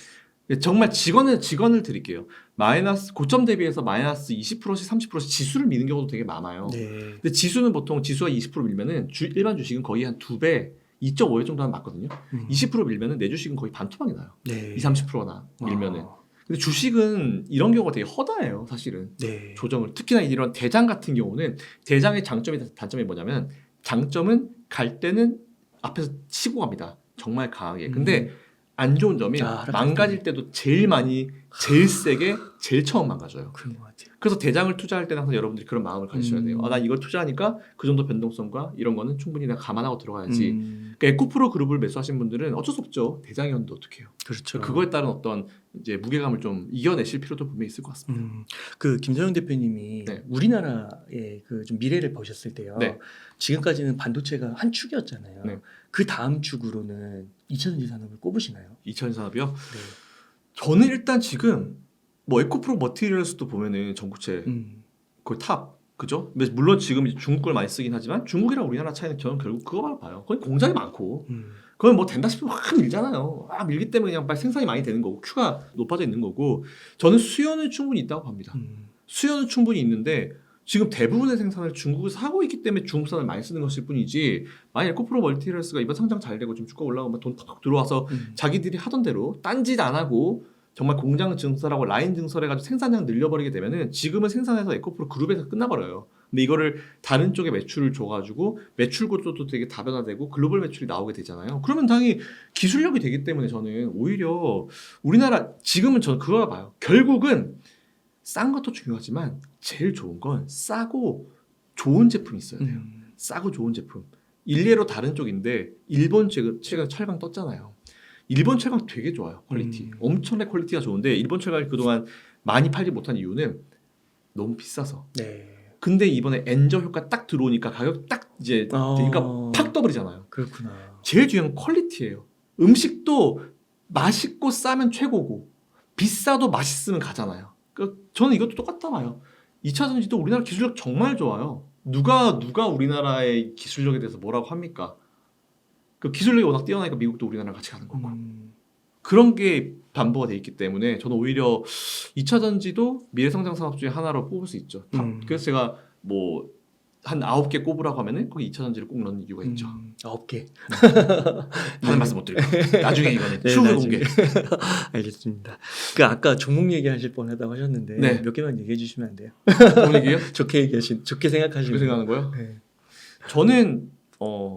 Speaker 1: 정말 직원을 드릴게요. 마이너스 고점 대비해서 마이너스 20%씩 30%씩 지수를 미는 경우도 되게 많아요.
Speaker 2: 네.
Speaker 1: 근데 지수는 보통 지수가 20% 밀면은 일반 주식은 거의 한 2배, 2.5배 정도 하면 맞거든요. 20% 밀면은 내 주식은 거의 반토막이 나요.
Speaker 2: 네.
Speaker 1: 30%나 밀면은. 근데 주식은 이런 경우가 되게 허다해요, 사실은.
Speaker 2: 네.
Speaker 1: 조정을. 특히나 이런 대장 같은 경우는 대장의 단점이 뭐냐면 장점은 갈 때는 앞에서 치고 갑니다. 정말 강하게. 근데 안 좋은 점이 망가질 때도 제일 많이, 제일 세게, 제일 처음 망가져요.
Speaker 2: 그런 것 같아요.
Speaker 1: 그래서 대장을 투자할 때는 항상 여러분들이 그런 마음을 가지셔야 돼요. 난 이걸 투자하니까 그 정도 변동성과 이런 거는 충분히 내가 감안하고 들어가야지. 그러니까 에코프로 그룹을 매수하신 분들은 어쩔 수 없죠. 대장이었는데 어떡해요.
Speaker 2: 그렇죠.
Speaker 1: 그거에 따른 어떤 이제 무게감을 좀 이겨내실 필요도 분명히 있을 것 같습니다.
Speaker 2: 그 김서영 대표님이
Speaker 1: 네.
Speaker 2: 우리나라의 그 좀 미래를 보셨을 때요.
Speaker 1: 네.
Speaker 2: 지금까지는 반도체가 한 축이었잖아요.
Speaker 1: 네.
Speaker 2: 그 다음 축으로는 2차전지 산업을 꼽으시나요?
Speaker 1: 2차전지 산업이요?
Speaker 2: 네.
Speaker 1: 저는 일단 지금 뭐 에코프로 머티리얼스도 보면은 전구체 거의 탑 그죠? 물론 지금 이제 중국 걸 많이 쓰긴 하지만 중국이랑 우리나라 차이는 저는 결국 그거만 봐요. 거기 공장이 많고 그건 뭐 된다 싶으면 확 밀잖아요. 밀기 때문에 그냥 빨리 생산이 많이 되는 거고 큐가 높아져 있는 거고 저는 수요는 충분히 있다고 봅니다. 수요는 충분히 있는데 지금 대부분의 생산을 중국에서 하고 있기 때문에 중국산을 많이 쓰는 것일 뿐이지 만약 에코프로 멀티리얼스가 이번 상장 잘 되고 좀 주가 올라오면 돈 탁 들어와서 자기들이 하던 대로 딴짓 안 하고 정말 공장 증설하고 라인 증설해가지고 생산량 늘려버리게 되면은 지금은 생산해서 에코프로 그룹에서 끝나버려요. 근데 이거를 다른 쪽에 매출을 줘가지고 매출 구조도 되게 다변화되고 글로벌 매출이 나오게 되잖아요. 그러면 당연히 기술력이 되기 때문에 저는 오히려 우리나라 지금은 저는 그걸 봐요. 결국은 싼 것도 중요하지만 제일 좋은 건 싸고 좋은 제품이 있어야 돼요. 싸고 좋은 제품. 일례로 다른 쪽인데 일본 최근 철강 떴잖아요. 일본 철강 되게 좋아요. 퀄리티. 엄청나게 퀄리티가 좋은데 일본 철강이 그동안 많이 팔지 못한 이유는 너무 비싸서.
Speaker 2: 네.
Speaker 1: 근데 이번에 엔저 효과 딱 들어오니까 가격 딱 이제 되니까 팍 떠버리잖아요.
Speaker 2: 그렇구나.
Speaker 1: 제일 중요한 건 퀄리티예요. 음식도 맛있고 싸면 최고고 비싸도 맛있으면 가잖아요. 그러니까 저는 이것도 똑같다 봐요. 2차 전지도 우리나라 기술력 정말 좋아요. 누가 우리나라의 기술력에 대해서 뭐라고 합니까? 그 기술력이 워낙 뛰어나니까 미국도 우리나라랑 같이 가는 거고 그런 게 담보가 돼 있기 때문에 저는 오히려 2차 전지도 미래성장 산업 중에 하나로 뽑을 수 있죠. 그래서 제가 뭐 한 9개 꼽으라고 하면은 거기 2차 전지를 꼭 넣는 이유가 있죠.
Speaker 2: 9개.
Speaker 1: 다른 말씀 못 드리고 나중에 이거는
Speaker 2: 네,
Speaker 1: 추후
Speaker 2: 나중에.
Speaker 1: 공개.
Speaker 2: 알겠습니다. 그 아까 종목 얘기하실 뻔하다고 하셨는데
Speaker 1: 네.
Speaker 2: 몇 개만 얘기해 주시면 안 돼요?
Speaker 1: 좋은 얘기예요?
Speaker 2: 좋게 생각하시는
Speaker 1: 그렇게 생각하는 거예요?
Speaker 2: 네.
Speaker 1: 저는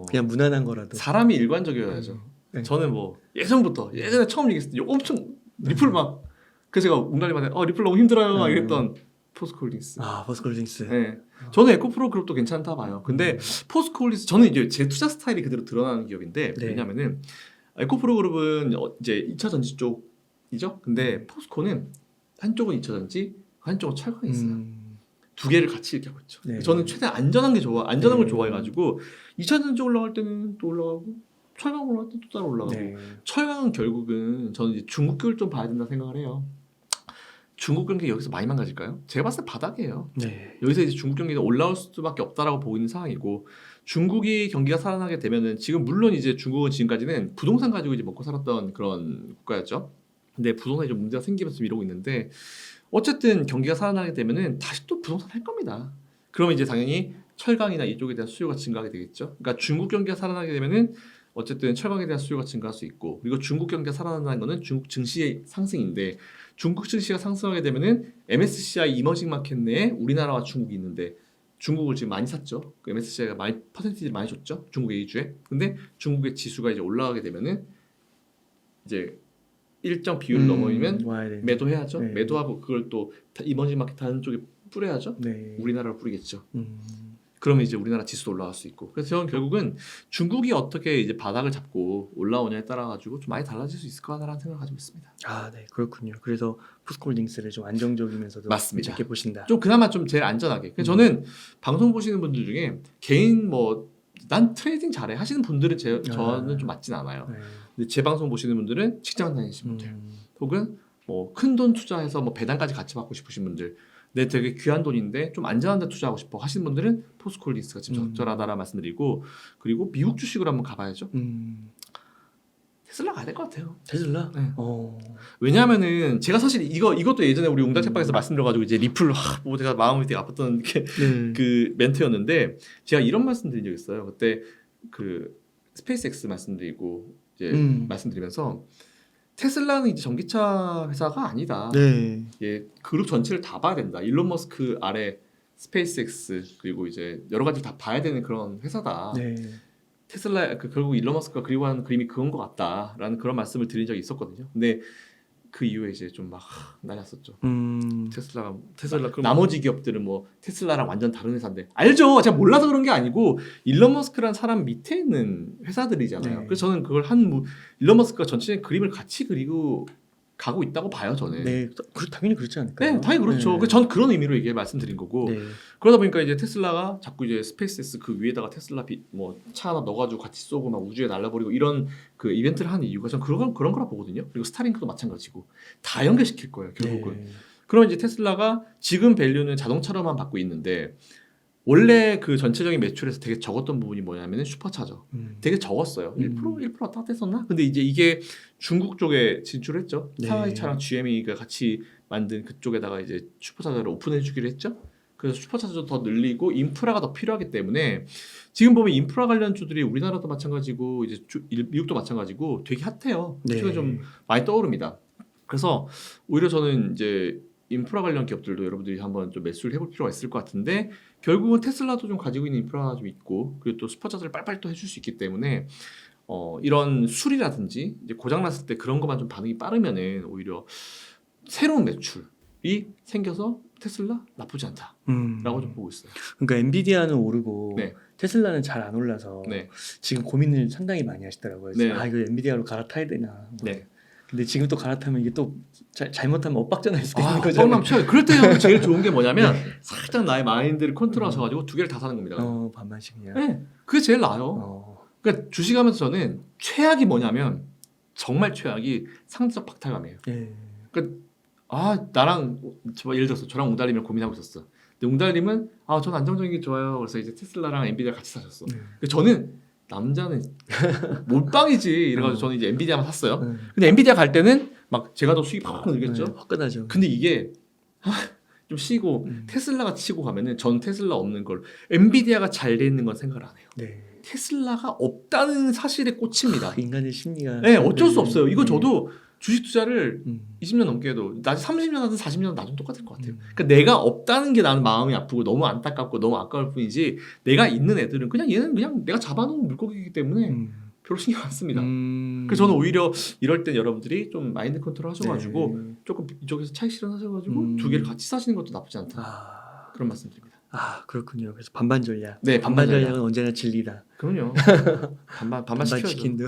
Speaker 2: 그냥 무난한 거라도.
Speaker 1: 사람이 일관적이어야죠.
Speaker 2: 네.
Speaker 1: 저는 뭐 예전에 처음 얘기했을 때 엄청 리플 막 그래서 제가 웅달님한테 리플 너무 힘들어요 막 이랬던 포스코홀딩스.
Speaker 2: 포스코홀딩스.
Speaker 1: 네. 저는 에코프로 그룹도 괜찮다 봐요. 근데 포스코홀딩스 저는 이제 제 투자 스타일이 그대로 드러나는 기업인데
Speaker 2: 네.
Speaker 1: 왜냐면은 에코프로 그룹은 이제 2차 전지 쪽이죠. 근데 포스코는 한쪽은 2차 전지, 한쪽은 철강이 있어요. 두 개를 같이 이렇게 하고 있죠.
Speaker 2: 네.
Speaker 1: 저는 최대한 안전한 걸
Speaker 2: 네.
Speaker 1: 좋아해가지고 2차 전지 올라갈 때는 또 올라가고 철강 올라갈 때 또 따로 올라가고
Speaker 2: 네.
Speaker 1: 철강은 결국은 저는 이제 중국 격을 좀 봐야 된다 생각을 해요. 중국 경기 여기서 많이 망가질까요? 제가 봤을 때 바닥이에요.
Speaker 2: 네.
Speaker 1: 여기서 이제 중국 경기가 올라올 수밖에 없다라고 보고 있는 상황이고 중국이 경기가 살아나게 되면은 지금 물론 이제 중국은 지금까지는 부동산 가지고 이제 먹고 살았던 그런 국가였죠. 근데 부동산에 좀 문제가 생기면서 이러고 있는데 어쨌든 경기가 살아나게 되면은 다시 또 부동산 할 겁니다. 그러면 이제 당연히 철강이나 이쪽에 대한 수요가 증가하게 되겠죠. 그러니까 중국 경기가 살아나게 되면은 어쨌든 철강에 대한 수요가 증가할 수 있고 그리고 중국 경기가 살아난다는 거는 중국 증시의 상승인데 중국 증시가 상승하게 되면은 MSCI 이머징 마켓 내에 우리나라와 중국이 있는데 중국을 지금 많이 샀죠. 그 MSCI가 많이 퍼센티지 많이 줬죠. 중국 A주에. 근데 중국의 지수가 이제 올라가게 되면은 이제 일정 비율을 넘으면 매도해야죠.
Speaker 2: 네.
Speaker 1: 매도하고 그걸 또 이머징 마켓 다른 쪽에 뿌려야죠.
Speaker 2: 네.
Speaker 1: 우리나라로 뿌리겠죠. 그러면 이제 우리나라 지수도 올라갈 수 있고. 그래서 저는 결국은 중국이 어떻게 이제 바닥을 잡고 올라오냐에 따라 가지고 좀 많이 달라질 수 있을 거라는 생각을 가지고 있습니다.
Speaker 2: 네, 그렇군요. 그래서 포스코홀딩스를 좀 안정적이면서도
Speaker 1: 맞습니다.
Speaker 2: 이렇게 보신다.
Speaker 1: 좀 그나마 좀 제일 안전하게. 그래서 저는 방송 보시는 분들 중에 개인 뭐 난 트레이딩 잘해 하시는 분들은 저는 좀 맞진 않아요.
Speaker 2: 네.
Speaker 1: 근데 제 방송 보시는 분들은 직장 다니시는 분들, 혹은 뭐 큰 돈 투자해서 뭐 배당까지 같이 받고 싶으신 분들, 내 되게 귀한 돈인데 좀 안전한 데 투자하고 싶어 하시는 분들은 포스코홀딩스가 지금 적절하다라 말씀드리고 그리고 미국 주식으로 한번 가봐야죠. 테슬라 가야 될 것 같아요.
Speaker 2: 테슬라?
Speaker 1: 네.
Speaker 2: 어.
Speaker 1: 왜냐하면은 제가 사실 이것도 예전에 우리 웅당 책방에서 말씀드려가지고 이제 리플 뭐 제가 마음이 되게 아팠던 그 멘트였는데 제가 이런 말씀드린 적 있어요. 그때 그 스페이스X 말씀드리고 이제 말씀드리면서 테슬라는 이제 전기차 회사가 아니다.
Speaker 2: 네.
Speaker 1: 예, 그룹 전체를 다 봐야 된다. 일론 머스크 아래 스페이스X 그리고 이제 여러 가지 다 봐야 되는 그런 회사다.
Speaker 2: 네.
Speaker 1: 테슬라 결국 일론 머스크가 그리워하는 그림이 그건 것 같다라는 그런 말씀을 드린 적이 있었거든요. 근데 그 이후에 이제 좀 막 날렸었죠. 테슬라 나머지 기업들은 뭐 테슬라랑 완전 다른 회사인데 알죠. 제가 몰라서 그런 게 아니고 일론 머스크라는 사람 밑에 있는 회사들이잖아요.
Speaker 2: 네.
Speaker 1: 그래서 저는 그걸 일론 머스크가 전체적인 그림을 같이 그리고 가고 있다고 봐요. 저는.
Speaker 2: 네, 당연히 그렇지 않을까요?
Speaker 1: 네, 당연히 그렇죠.
Speaker 2: 네.
Speaker 1: 전 그런 의미로 이게 말씀드린 거고.
Speaker 2: 네.
Speaker 1: 그러다 보니까 이제 테슬라가 자꾸 이제 스페이스X 그 위에다가 테슬라 뭐 차 하나 넣어가지고 같이 쏘고 막 우주에 날려버리고 이런 그 이벤트를 하는 이유가 전 그런 거라 보거든요. 그리고 스타링크도 마찬가지고 다 연결시킬 거예요. 결국은.
Speaker 2: 네.
Speaker 1: 그럼 이제 테슬라가 지금 밸류는 자동차로만 받고 있는데 원래 그 전체적인 매출에서 되게 적었던 부분이 뭐냐면은 슈퍼차저. 되게 적었어요. 1% 1% 왔다 갔다 했었나? 근데 이제 이게 중국 쪽에 진출했죠.
Speaker 2: 네.
Speaker 1: 상하이차랑 GME가 같이 만든 그쪽에다가 이제 슈퍼차저를 오픈해 주기로 했죠. 그래서 슈퍼차저도 더 늘리고 인프라가 더 필요하기 때문에 지금 보면 인프라 관련주들이 우리나라도 마찬가지고 이제 미국도 마찬가지고 되게 핫해요.
Speaker 2: 네.
Speaker 1: 최근에 좀 많이 떠오릅니다. 그래서 오히려 저는 이제 인프라 관련 기업들도 여러분들이 한번 좀 매수를 해볼 필요가 있을 것 같은데 결국은 테슬라도 좀 가지고 있는 인프라가 좀 있고 그리고 또 슈퍼차저를 빨리빨리 또 해줄 수 있기 때문에 이런 수리라든지 이제 고장 났을 때 그런 것만 좀 반응이 빠르면은 오히려 새로운 매출이 생겨서 테슬라 나쁘지 않다라고 좀 보고 있어요.
Speaker 2: 그러니까 엔비디아는 오르고
Speaker 1: 네.
Speaker 2: 테슬라는 잘 안 올라서
Speaker 1: 네.
Speaker 2: 지금 고민을 상당히 많이 하시더라고요.
Speaker 1: 네.
Speaker 2: 아 이거 엔비디아로 갈아타야 되나.
Speaker 1: 네.
Speaker 2: 근데 지금 또 갈아타면 이게 또 잘못하면 엇박자날 수도 있는
Speaker 1: 아,
Speaker 2: 거잖아요.
Speaker 1: 뻥남쳐요. 그럴 때 형 제일 좋은 게 뭐냐면 살짝 나의 마인드를 컨트롤하셔가지고 두 개를 다 사는 겁니다.
Speaker 2: 반반씩 그냥.
Speaker 1: 네, 그게 제일 나아요. 그러니까 주식하면서 저는 최악이 뭐냐면 정말 최악이 상대적 박탈감이에요.
Speaker 2: 네.
Speaker 1: 그러니까 나랑 예를 들어서 저랑 웅달님이랑 고민하고 있었어. 근데 웅달님은 저는 안정적인 게 좋아요. 그래서 이제 테슬라랑 엔비디아 같이 사셨어. 근데 저는 남자는 몰빵이지 이래가지고 저는 이제 엔비디아만 샀어요. 근데 엔비디아 갈 때는 막 제가 더 수익이 팍팍 늘겠죠.
Speaker 2: 화끈하죠.
Speaker 1: 근데 이게 좀 쉬고 테슬라가 치고 가면은 전 테슬라 없는 걸 엔비디아가 잘 돼 있는 건 생각을 안 해요.
Speaker 2: 네.
Speaker 1: 테슬라가 없다는 사실에 꽂힙니다.
Speaker 2: 인간의 심리가.
Speaker 1: 네, 어쩔 수 없어요. 이거 저도 주식 투자를 20년 넘게 해도 나 30년 하든 40년 나중 똑같을 것 같아요. 그러니까 내가 없다는 게 나는 마음이 아프고 너무 안타깝고 너무 아까울 뿐이지 내가 있는 애들은 그냥 얘는 그냥 내가 잡아놓은 물고기이기 때문에 별로 신경 안 씁니다. 그래서 저는 오히려 이럴 땐 여러분들이 좀 마인드 컨트롤 하셔가지고 조금 이쪽에서 차익 실현하셔가지고 두 개를 같이 사시는 것도 나쁘지 않다. 그런 말씀드립니다.
Speaker 2: 그렇군요. 그래서 반반 전략.
Speaker 1: 네,
Speaker 2: 반반 전략은 언제나 진리다.
Speaker 1: 그럼요. 반반 시켜야죠.
Speaker 2: 치킨도.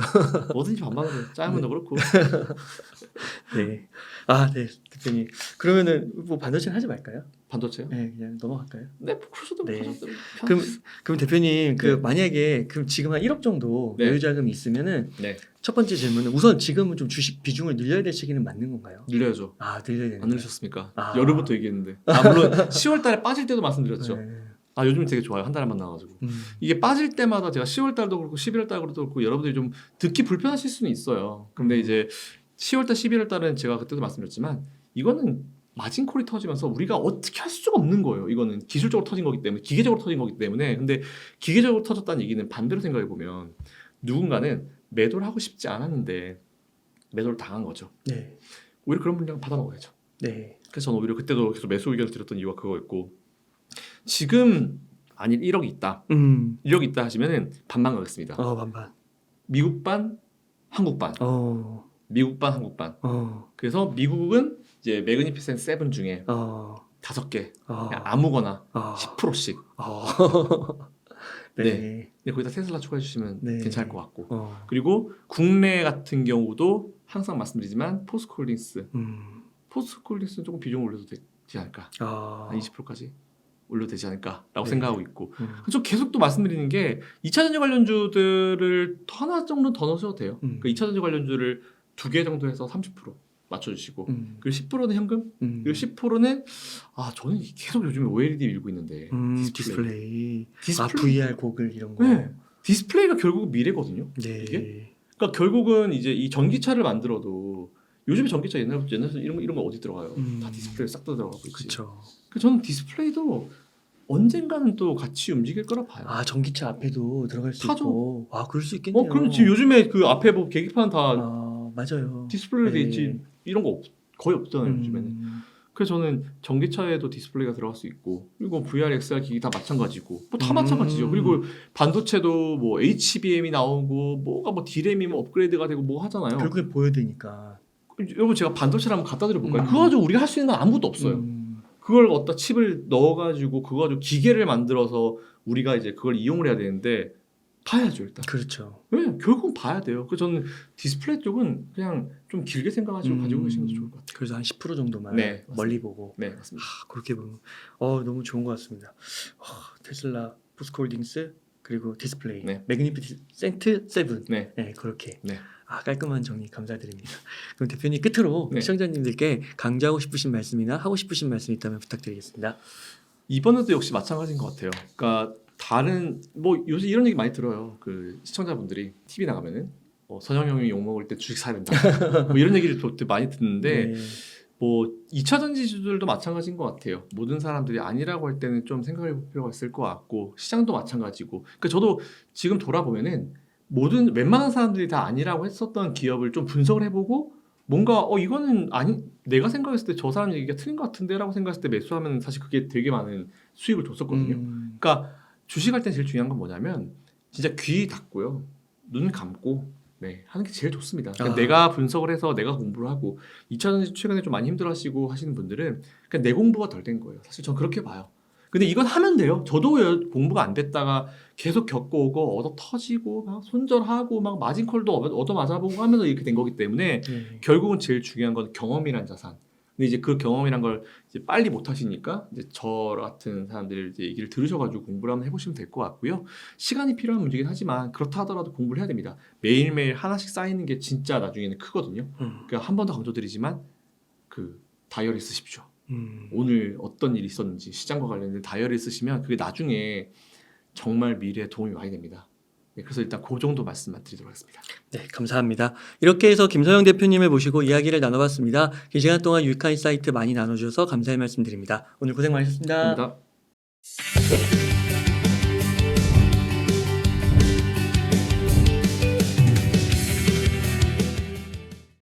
Speaker 1: 뭐든지 반반으로 짜장면도 그렇고.
Speaker 2: 네. 네, 대표님. 그러면은 뭐 반도체는 하지 말까요?
Speaker 1: 반도체요?
Speaker 2: 네, 그냥 넘어갈까요?
Speaker 1: 네, 그래서도
Speaker 2: 네.
Speaker 1: 그럼
Speaker 2: 그럼 대표님
Speaker 1: 네.
Speaker 2: 만약에 그럼 지금 한 1억 정도
Speaker 1: 네.
Speaker 2: 여유 자금이 있으면은
Speaker 1: 네.
Speaker 2: 첫 번째 질문은 우선 지금은 좀 주식 비중을 늘려야 될 시기는 맞는 건가요?
Speaker 1: 늘려야죠.
Speaker 2: 늘려야 되는.
Speaker 1: 안 늘리셨습니까? 여름부터 얘기했는데. 물론 10월달에 빠질 때도 말씀드렸죠.
Speaker 2: 네.
Speaker 1: 요즘 되게 좋아요. 한 달에 만나가지고. 이게 빠질 때마다 제가 10월달도 그렇고 11월달도 그렇고 여러분들이 좀 듣기 불편하실 수는 있어요. 근데 이제 10월달, 11월달은 제가 그때도 말씀드렸지만 이거는 마진콜이 터지면서 우리가 어떻게 할 수가 없는 거예요. 이거는 기술적으로 터진 거기 때문에 기계적으로 터진 거기 때문에. 근데 기계적으로 터졌다는 얘기는 반대로 생각해 보면 누군가는 매도를 하고 싶지 않았는데 매도를 당한 거죠.
Speaker 2: 네.
Speaker 1: 오히려 그런 분량 받아 먹어야죠.
Speaker 2: 네.
Speaker 1: 그래서 저는 오히려 그때도 계속 매수 의견을 드렸던 이유가 그거였고 지금 만일 1억이 있다. 1억 있다 하시면은 반반 가겠습니다.
Speaker 2: 반반.
Speaker 1: 미국 반, 한국 반. 미국 반, 한국 반. 그래서 미국은 이제 매그니피센트 7 중에 5개 그냥 아무거나 10%씩.
Speaker 2: 네.
Speaker 1: 네. 근데 거기다 테슬라 추가해 주시면
Speaker 2: 네.
Speaker 1: 괜찮을 것 같고. 그리고 국내 같은 경우도 항상 말씀드리지만 포스코홀딩스. 포스코홀딩스는 조금 비중을 올려도 되지 않을까. 한 20%까지 올려도 되지 않을까라고
Speaker 2: 네.
Speaker 1: 생각하고 있고. 좀 계속 또 말씀드리는 게 2차전지 관련주들을 하나 정도 더 넣으셔도 돼요. 그 2차전지 관련주를 2개 정도 해서 30% 맞춰주시고 그리고 10%는 현금 그리고 10%는 저는 계속 요즘에 OLED 밀고 있는데
Speaker 2: 디스플레이.
Speaker 1: 디스플레이.
Speaker 2: VR 고글 이런 거.
Speaker 1: 네. 디스플레이가 결국 미래거든요.
Speaker 2: 네.
Speaker 1: 이게? 그러니까 결국은 이제 이 전기차를 만들어도 요즘에 전기차 옛날부터 이런 거 어디 들어가요? 다 디스플레이 싹 다 들어가고 있지.
Speaker 2: 그렇죠.
Speaker 1: 그래서 저는 디스플레이도 언젠가는 또 같이 움직일 거라 봐요.
Speaker 2: 전기차 앞에도 들어갈 수
Speaker 1: 타죠.
Speaker 2: 있고. 그럴 수 있겠네요.
Speaker 1: 그럼 지금 요즘에 그 앞에 뭐 계기판 다
Speaker 2: 맞아요.
Speaker 1: 디스플레이 돼
Speaker 2: 네.
Speaker 1: 있지. 이런 거 거의 없잖아요 요즘에는. 그래서 저는 전기차에도 디스플레이가 들어갈 수 있고 그리고 VR, XR 기기 다 마찬가지고 뭐 다 마찬가지죠. 그리고 반도체도 뭐 HBM이 나오고 뭐가 뭐 D램이 뭐 업그레이드가 되고 뭐 하잖아요.
Speaker 2: 결국에 보여야 되니까.
Speaker 1: 여러분 제가 반도체를 한번 갖다 드려볼까요? 그거 가지고 우리가 할 수 있는 건 아무것도 없어요. 그걸 어디다 칩을 넣어가지고 그거 가지고 기계를 만들어서 우리가 이제 그걸 이용을 해야 되는데 봐야죠 일단.
Speaker 2: 그렇죠.
Speaker 1: 네, 결국은 봐야 돼요. 그래서 저는 디스플레이 쪽은 그냥 좀 길게 생각하시고 가지고 계시는 것도 좋을 것 같아요.
Speaker 2: 그래서 한 10% 정도만
Speaker 1: 네,
Speaker 2: 멀리 보고.
Speaker 1: 네, 맞습니다.
Speaker 2: 그렇게 보면 너무 좋은 것 같습니다. 테슬라, 포스코홀딩스, 그리고 디스플레이,
Speaker 1: 네.
Speaker 2: 매그니피센트 7.
Speaker 1: 네.
Speaker 2: 네, 그렇게.
Speaker 1: 네.
Speaker 2: 깔끔한 정리 감사드립니다. 그럼 대표님 끝으로
Speaker 1: 네.
Speaker 2: 시청자님들께 강조하고 싶으신 말씀이나 하고 싶으신 말씀 있다면 부탁드리겠습니다.
Speaker 1: 이번에도 역시 마찬가지인 것 같아요. 그러니까 다른 뭐 요새 이런 얘기 많이 들어요. 그 시청자분들이 TV 나가면은 서정형이 욕 먹을 때 주식 사야 된다. 뭐 이런 얘기를 또 많이 듣는데
Speaker 2: 네.
Speaker 1: 뭐 2차 전지주들도 마찬가지인 것 같아요. 모든 사람들이 아니라고 할 때는 좀 생각해 볼 필요가 있을 것 같고 시장도 마찬가지고. 그러니까 저도 지금 돌아보면은 모든 웬만한 사람들이 다 아니라고 했었던 기업을 좀 분석을 해보고 뭔가 이거는 아니 내가 생각했을 때 저 사람 얘기가 틀린 것 같은데라고 생각했을 때 매수하면 사실 그게 되게 많은 수익을 줬었거든요. 그러니까 주식할 때 제일 중요한 건 뭐냐면 진짜 귀 닫고요, 눈 감고 하는 게 제일 좋습니다. 그러니까 내가 분석을 해서 내가 공부를 하고 2차전지 최근에 좀 많이 힘들어하시고 하시는 분들은 그냥 내 공부가 덜 된 거예요. 사실 전 그렇게 봐요. 근데 이건 하면 돼요. 저도 공부가 안 됐다가 계속 겪어오고 얻어 터지고 막 손절하고 막 마진콜도 얻어 맞아보고 하면서 이렇게 된 거기 때문에 결국은 제일 중요한 건 경험이란 자산. 근데 이제 그 경험이란 걸 이제 빨리 못 하시니까 이제 저 같은 사람들 이제 얘기를 들으셔가지고 공부를 한번 해보시면 될 것 같고요. 시간이 필요한 문제긴 하지만 그렇다 하더라도 공부를 해야 됩니다. 매일매일 하나씩 쌓이는 게 진짜 나중에는 크거든요. 그러니까 한 번 더 강조드리지만 그 다이어리 쓰십시오. 오늘 어떤 일이 있었는지 시장과 관련된 다이어리 쓰시면 그게 나중에 정말 미래에 도움이 많이 됩니다. 그래서 일단 그 정도 말씀만 드리도록 하겠습니다.
Speaker 2: 네, 감사합니다. 이렇게 해서 김서영 대표님을 모시고 이야기를 나눠봤습니다. 긴 시간 동안 유익한 인사이트 많이 나눠주셔서 감사의 말씀드립니다. 오늘 고생 많으셨습니다.
Speaker 1: 감사합니다.